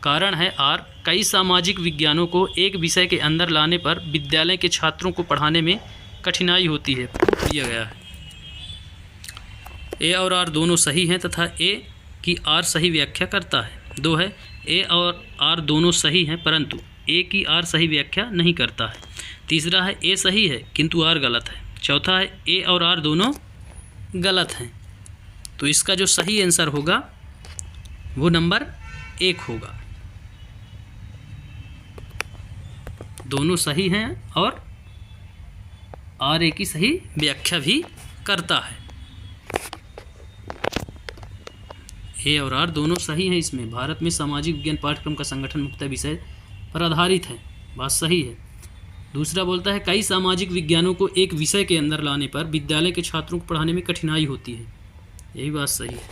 कारण है आर, कई सामाजिक विज्ञानों को एक विषय के अंदर लाने पर विद्यालय के छात्रों को पढ़ाने में कठिनाई होती है। दिया गया है ए और आर दोनों सही हैं तथा ए की आर सही व्याख्या करता है। 2 है ए और आर दोनों सही हैं परंतु ए की आर सही व्याख्या नहीं करता है। तीसरा है ए सही है किंतु आर गलत है। चौथा है ए और आर दोनों गलत हैं। तो इसका जो सही आंसर होगा वो नंबर 1 होगा। दोनों सही हैं और आर ए की सही व्याख्या भी करता है। ए और आर दोनों सही हैं। इसमें भारत में सामाजिक विज्ञान पाठ्यक्रम का संगठन मुख्यतः विषय पर आधारित है, बात सही है। दूसरा बोलता है कई सामाजिक विज्ञानों को एक विषय के अंदर लाने पर विद्यालय के छात्रों को पढ़ाने में कठिनाई होती है, यही बात सही है।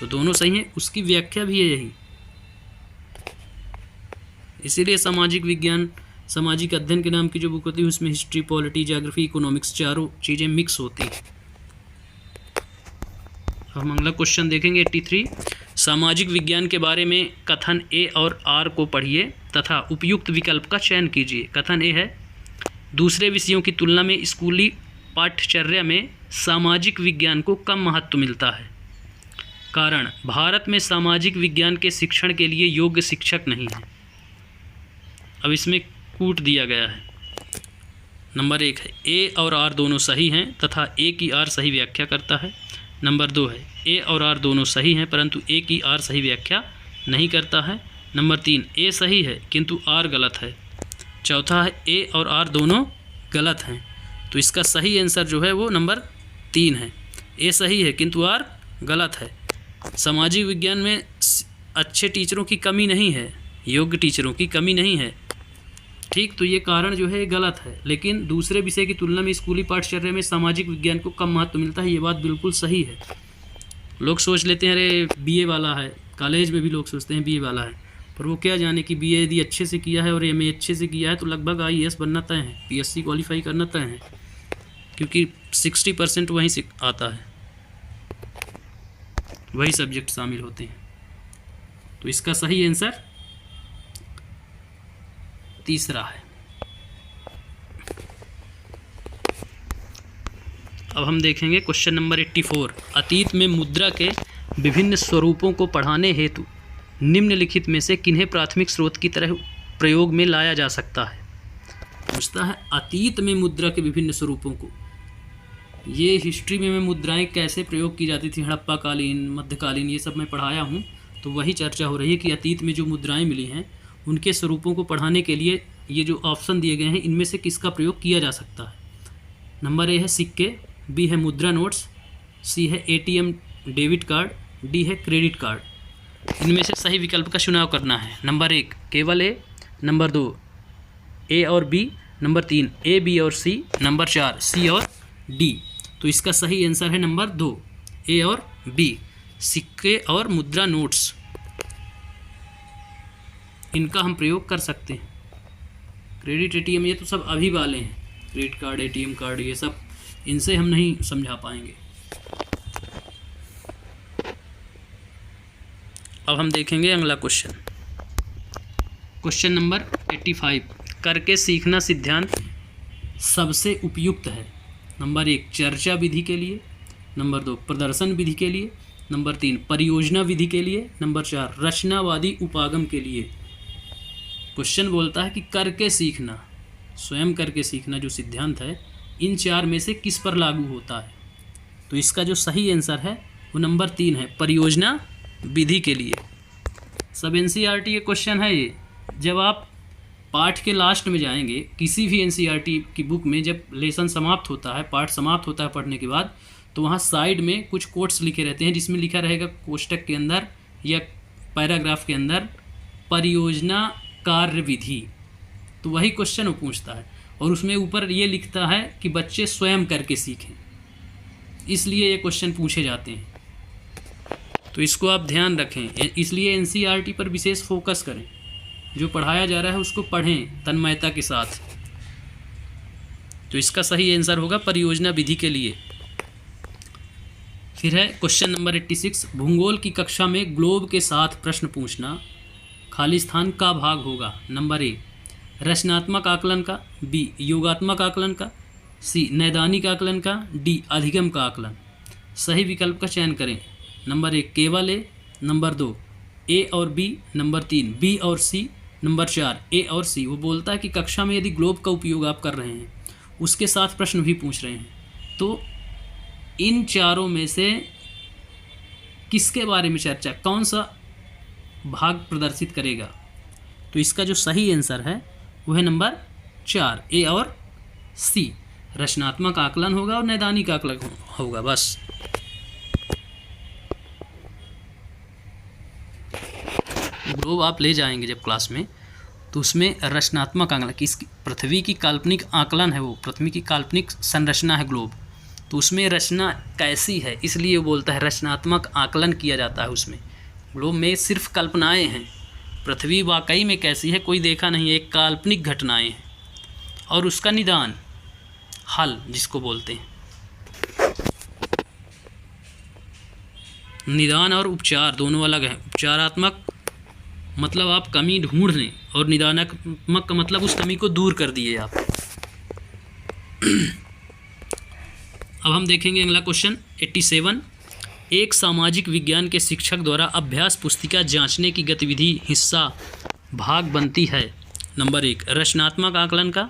तो दोनों सही हैं, उसकी व्याख्या भी है यही। इसीलिए सामाजिक विज्ञान, सामाजिक अध्ययन के नाम की जो बुक होती है उसमें हिस्ट्री, पॉलिटी, ज्योग्राफी, इकोनॉमिक्स चारों चीज़ें मिक्स होती हैं। हम अगला क्वेश्चन देखेंगे 83। सामाजिक विज्ञान के बारे में कथन ए और आर को पढ़िए तथा उपयुक्त विकल्प का चयन कीजिए। कथन ए है, दूसरे विषयों की तुलना में स्कूली पाठ्यचर्या में सामाजिक विज्ञान को कम महत्व मिलता है। कारण, भारत में सामाजिक विज्ञान के शिक्षण के लिए योग्य शिक्षक नहीं है। अब इसमें कूट दिया गया है। नंबर 1 है ए और आर दोनों सही हैं तथा ए की आर सही व्याख्या करता है। नंबर 2 है ए और आर दोनों सही हैं परंतु ए की आर सही व्याख्या नहीं करता है। नंबर 3 ए सही है किंतु आर गलत है। चौथा है ए और आर दोनों गलत हैं। तो इसका सही आंसर जो है वो नंबर 3 है। ए सही है किंतु आर गलत है। सामाजिक विज्ञान में अच्छे टीचरों की कमी नहीं है, योग्य टीचरों की कमी नहीं है। ठीक, तो ये कारण जो है गलत है, लेकिन दूसरे विषय की तुलना में स्कूली पाठ्यचर्या में सामाजिक विज्ञान को कम महत्व मिलता है। ये बात बिल्कुल सही है। लोग सोच लेते हैं अरे बीए वाला है, कॉलेज में भी लोग सोचते हैं बीए वाला है, पर वो क्या जाने कि बीए यदि अच्छे से किया है और एमए अच्छे से किया है तो लगभग आईएएस बनना तय है, पीएससी क्वालिफाई करना तय है, क्योंकि 60% वहीं से आता है, वही सब्जेक्ट शामिल होते हैं। तो इसका सही आंसर तीसरा है। अब हम देखेंगे क्वेश्चन नंबर 84। अतीत में मुद्रा के विभिन्न स्वरूपों को पढ़ाने हेतु निम्नलिखित में से किन्हें प्राथमिक स्रोत की तरह प्रयोग में लाया जा सकता है। पूछता है अतीत में मुद्रा के विभिन्न स्वरूपों को। ये हिस्ट्री में मुद्राएं कैसे प्रयोग की जाती थी, हड़प्पा कालीन, मध्यकालीन, ये सब मैं पढ़ाया हूँ। तो वही चर्चा हो रही है कि अतीत में जो मुद्राएं मिली हैं उनके स्वरूपों को पढ़ाने के लिए ये जो ऑप्शन दिए गए हैं इनमें से किसका प्रयोग किया जा सकता है। नंबर ए है सिक्के, बी है मुद्रा नोट्स, सी है एटीएम डेबिट कार्ड, डी है क्रेडिट कार्ड। इनमें से सही विकल्प का चुनाव करना है। नंबर 1 केवल ए, नंबर 2 ए और बी, नंबर 3 ए बी और सी, नंबर 4 सी और डी। तो इसका सही आंसर है नंबर 2 ए और बी, सिक्के और मुद्रा नोट्स। इनका हम प्रयोग कर सकते हैं। क्रेडिट एटीएम ये तो सब अभी वाले हैं, क्रेडिट कार्ड, एटीएम कार्ड, ये सब इनसे हम नहीं समझा पाएंगे। अब हम देखेंगे अगला क्वेश्चन, क्वेश्चन नंबर 85। करके सीखना सिद्धांत सबसे उपयुक्त है। नंबर 1 चर्चा विधि के लिए, नंबर 2 प्रदर्शन विधि के लिए, नंबर 3 परियोजना विधि के लिए, नंबर 4 रचनावादी उपागम के लिए। क्वेश्चन बोलता है कि करके सीखना, स्वयं करके सीखना जो सिद्धांत है इन 4 में से किस पर लागू होता है। तो इसका जो सही आंसर है वो नंबर 3 है, परियोजना विधि के लिए। सब एनसीईआरटी के क्वेश्चन है ये। जब आप पाठ के लास्ट में जाएंगे किसी भी एनसीईआरटी की बुक में, जब लेसन समाप्त होता है, पाठ समाप्त होता है पढ़ने के बाद, तो वहाँ साइड में कुछ कोट्स लिखे रहते हैं जिसमें लिखा रहेगा कोष्टक के अंदर या पैराग्राफ के अंदर परियोजना कार्य विधि। तो वही क्वेश्चन वो पूछता है और उसमें ऊपर ये लिखता है कि बच्चे स्वयं करके सीखें, इसलिए ये क्वेश्चन पूछे जाते हैं। तो इसको आप ध्यान रखें, इसलिए एनसीईआरटी पर विशेष फोकस करें। जो पढ़ाया जा रहा है उसको पढ़ें तन्मयता के साथ। तो इसका सही आंसर होगा परियोजना विधि के लिए। फिर है क्वेश्चन नंबर 86। भूगोल की कक्षा में ग्लोब के साथ प्रश्न पूछना खाली स्थान का भाग होगा। नंबर ए रचनात्मक आकलन का, बी योगात्मक आकलन का, सी नैदानिक आकलन का, डी अधिगम का आकलन। सही विकल्प का चयन करें। नंबर 1 केवल ए, नंबर 2 ए और बी, नंबर 3 बी और सी, नंबर 4 ए और सी। वो बोलता है कि कक्षा में यदि ग्लोब का उपयोग आप कर रहे हैं उसके साथ प्रश्न भी पूछ रहे हैं, तो इन चारों में से किसके बारे में चर्चा, कौन सा भाग प्रदर्शित करेगा। तो इसका जो सही आंसर है वो है नंबर 4 ए और सी, रचनात्मक आकलन होगा और नैदानिक आकलन होगा। बस ग्लोब आप ले जाएंगे जब क्लास में तो उसमें रचनात्मक आकलन, किसकी, पृथ्वी की काल्पनिक आकलन है, वो पृथ्वी की काल्पनिक संरचना है ग्लोब, तो उसमें रचना कैसी है इसलिए वो बोलता है रचनात्मक आकलन किया जाता है उसमें। ग्लोब में सिर्फ कल्पनाएं हैं, पृथ्वी वाकई में कैसी है कोई देखा नहीं है, एक काल्पनिक घटनाएं हैं और उसका निदान, हल जिसको बोलते हैं। निदान और उपचार दोनों अलग हैं। उपचारात्मक मतलब आप कमी ढूंढ लें और निदानात्मक का मतलब उस कमी को दूर कर दिए आप। अब हम देखेंगे अगला क्वेश्चन 87। एक सामाजिक विज्ञान के शिक्षक द्वारा अभ्यास पुस्तिका जांचने की गतिविधि हिस्सा भाग बनती है। नंबर 1 रचनात्मक आकलन का,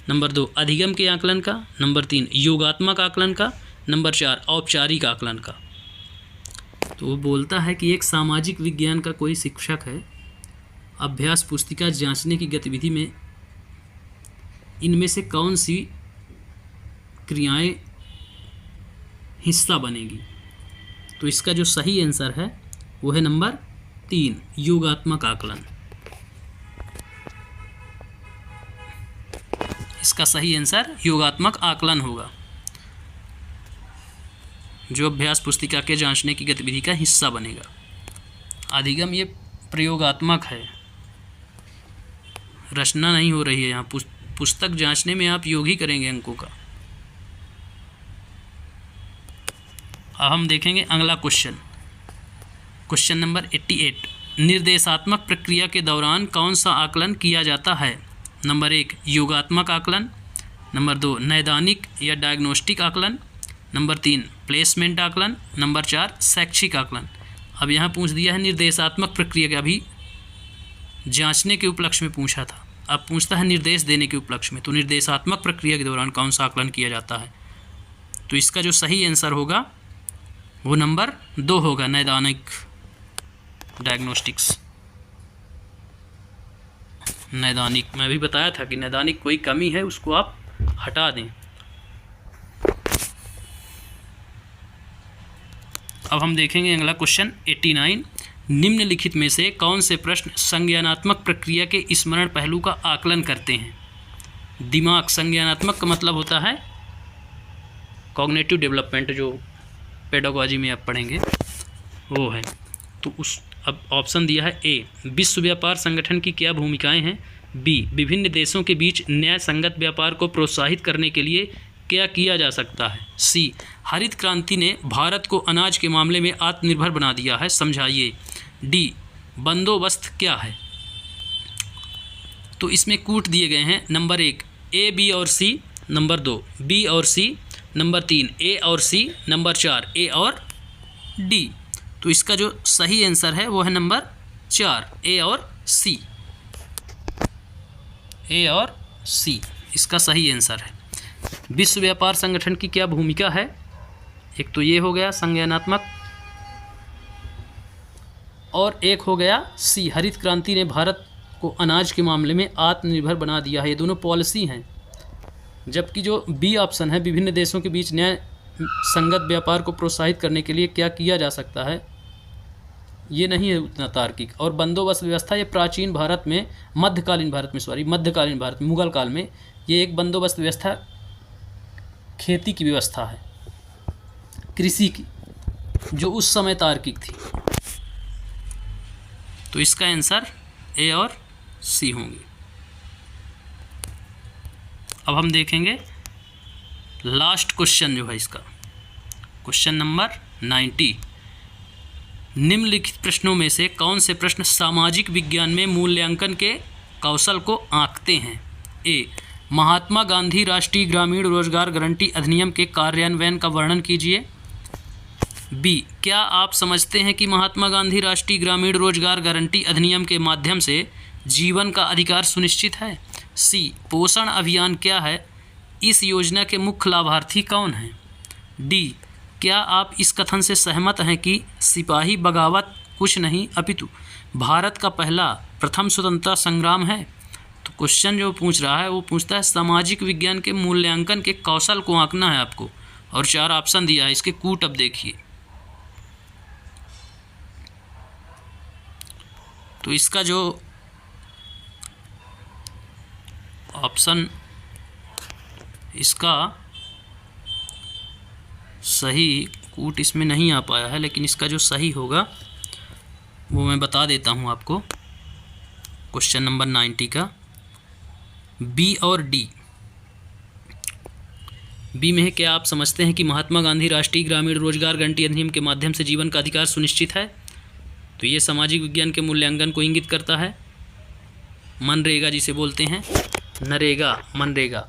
नंबर 2 अधिगम के आकलन का, नंबर 3 योगात्मक आकलन का, नंबर 4 औपचारिक आकलन का। तो वो बोलता है कि एक सामाजिक विज्ञान का कोई शिक्षक है, अभ्यास पुस्तिका जांचने की गतिविधि में इनमें से कौन सी क्रियाएं हिस्सा बनेगी। तो इसका जो सही आंसर है वो है नंबर 3 योगात्मक आकलन। इसका सही आंसर योगात्मक आकलन होगा, जो अभ्यास पुस्तिका के जांचने की गतिविधि का हिस्सा बनेगा। अधिगम ये प्रयोगात्मक है, रचना नहीं हो रही है यहाँ। पुस्तक जांचने में आप योग ही करेंगे अंकों का। अब हम देखेंगे अगला क्वेश्चन, क्वेश्चन नंबर 88। निर्देशात्मक प्रक्रिया के दौरान कौन सा आकलन किया जाता है। नंबर 1 योगात्मक आकलन, नंबर 2 नैदानिक या डायग्नोस्टिक आकलन, नंबर 3 प्लेसमेंट आकलन, नंबर 4 शैक्षिक आकलन। अब यहाँ पूछ दिया है निर्देशात्मक प्रक्रिया का, अभी जांचने के उपलक्ष्य में पूछा था, अब पूछता है निर्देश देने के उपलक्ष्य में। तो निर्देशात्मक प्रक्रिया के दौरान कौन सा आकलन किया जाता है। तो इसका जो सही आंसर होगा वो नंबर 2 होगा, नैदानिक डायग्नोस्टिक्स। नैदानिक मैं भी बताया था कि नैदानिक कोई कमी है उसको आप हटा दें। अब हम देखेंगे अगला क्वेश्चन 89। निम्नलिखित में से कौन से प्रश्न संज्ञानात्मक प्रक्रिया के स्मरण पहलू का आकलन करते हैं। दिमाग, संज्ञानात्मक का मतलब होता है कॉग्निटिव डेवलपमेंट, जो पेडागोजी में आप पढ़ेंगे वो है। तो उस अब ऑप्शन दिया है ए विश्व व्यापार संगठन की क्या भूमिकाएं हैं, बी विभिन्न देशों के बीच न्याय संगत व्यापार को प्रोत्साहित करने के लिए क्या किया जा सकता है, सी हरित क्रांति ने भारत को अनाज के मामले में आत्मनिर्भर बना दिया है, समझाइए, डी बंदोबस्त क्या है। तो इसमें कूट दिए गए हैं नंबर 1 ए बी और सी, नंबर 2 बी और सी, नंबर 3 ए और सी, नंबर 4 ए और डी। तो इसका जो सही आंसर है वो है नंबर 4 ए और सी। ए और सी इसका सही आंसर है। विश्व व्यापार संगठन की क्या भूमिका है, एक तो ये हो गया संज्ञानात्मक, और एक हो गया सी हरित क्रांति ने भारत को अनाज के मामले में आत्मनिर्भर बना दिया है। ये दोनों पॉलिसी हैं। जबकि जो बी ऑप्शन है विभिन्न देशों के बीच न्याय संगत व्यापार को प्रोत्साहित करने के लिए क्या किया जा सकता है, ये नहीं है उतना तार्किक। और बंदोबस्त व्यवस्था ये प्राचीन भारत में मध्यकालीन भारत में मुगल काल में ये एक बंदोबस्त व्यवस्था खेती की व्यवस्था है, कृषि की, जो उस समय तार्किक थी। तो इसका आंसर ए और सी होंगे। अब हम देखेंगे लास्ट क्वेश्चन जो है इसका, क्वेश्चन नंबर 90। निम्नलिखित प्रश्नों में से कौन से प्रश्न सामाजिक विज्ञान में मूल्यांकन के कौशल को आंकते हैं। ए महात्मा गांधी राष्ट्रीय ग्रामीण रोजगार गारंटी अधिनियम के कार्यान्वयन का वर्णन कीजिए। बी क्या आप समझते हैं कि महात्मा गांधी राष्ट्रीय ग्रामीण रोजगार गारंटी अधिनियम के माध्यम से जीवन का अधिकार सुनिश्चित है। सी पोषण अभियान क्या है, इस योजना के मुख्य लाभार्थी कौन हैं। डी क्या आप इस कथन से सहमत हैं कि सिपाही बगावत कुछ नहीं अपितु भारत का प्रथम स्वतंत्रता संग्राम है। तो क्वेश्चन जो पूछ रहा है वो पूछता है सामाजिक विज्ञान के मूल्यांकन के कौशल को आंकना है आपको, और 4 ऑप्शन दिया है, इसके कूट अब देखिए। तो इसका जो ऑप्शन इसका सही कूट इसमें नहीं आ पाया है, लेकिन इसका जो सही होगा वो मैं बता देता हूँ आपको। क्वेश्चन नंबर 90 का बी और डी। बी में है क्या आप समझते हैं कि महात्मा गांधी राष्ट्रीय ग्रामीण रोजगार गारंटी अधिनियम के माध्यम से जीवन का अधिकार सुनिश्चित है। तो ये सामाजिक विज्ञान के मूल्यांकन को इंगित करता है। मनरेगा जिसे बोलते हैं, नरेगा, मनरेगा।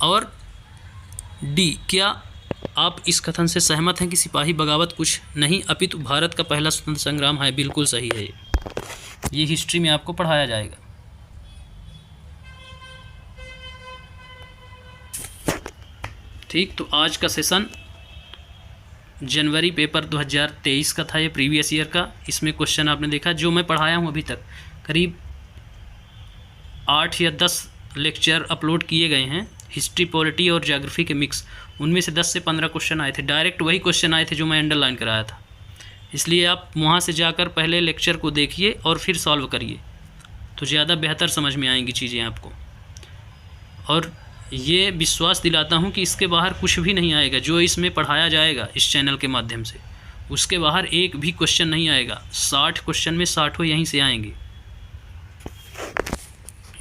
और डी क्या आप इस कथन से सहमत हैं कि सिपाही बगावत कुछ नहीं अपितु भारत का पहला स्वतंत्र संग्राम है? बिल्कुल सही है। ये हिस्ट्री में आपको पढ़ाया जाएगा। ठीक, तो आज का सेशन जनवरी पेपर 2023 का था, ये प्रीवियस ईयर का। इसमें क्वेश्चन आपने देखा, जो मैं पढ़ाया हूँ अभी तक करीब 8 या 10 लेक्चर अपलोड किए गए हैं, हिस्ट्री, पॉलिटी और ज्योग्राफी के मिक्स। उनमें से 10 से 15 क्वेश्चन आए थे, डायरेक्ट वही क्वेश्चन आए थे जो मैं अंडरलाइन कराया था। इसलिए आप वहाँ से जाकर पहले लेक्चर को देखिए और फिर सॉल्व करिए, तो ज़्यादा बेहतर समझ में आएंगी चीज़ें आपको। और ये विश्वास दिलाता हूँ कि इसके बाहर कुछ भी नहीं आएगा जो इसमें पढ़ाया जाएगा इस चैनल के माध्यम से, उसके बाहर एक भी क्वेश्चन नहीं आएगा। 60 क्वेश्चन में 60 यहीं से आएंगे।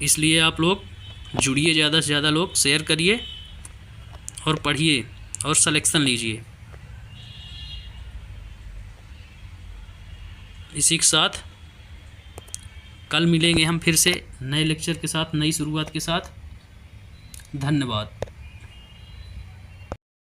इसलिए आप लोग जुड़िए, ज़्यादा से ज़्यादा लोग शेयर करिए और पढ़िए और सिलेक्शन लीजिए। इसी के साथ कल मिलेंगे हम फिर से नए लेक्चर के साथ, नई शुरुआत के साथ। धन्यवाद।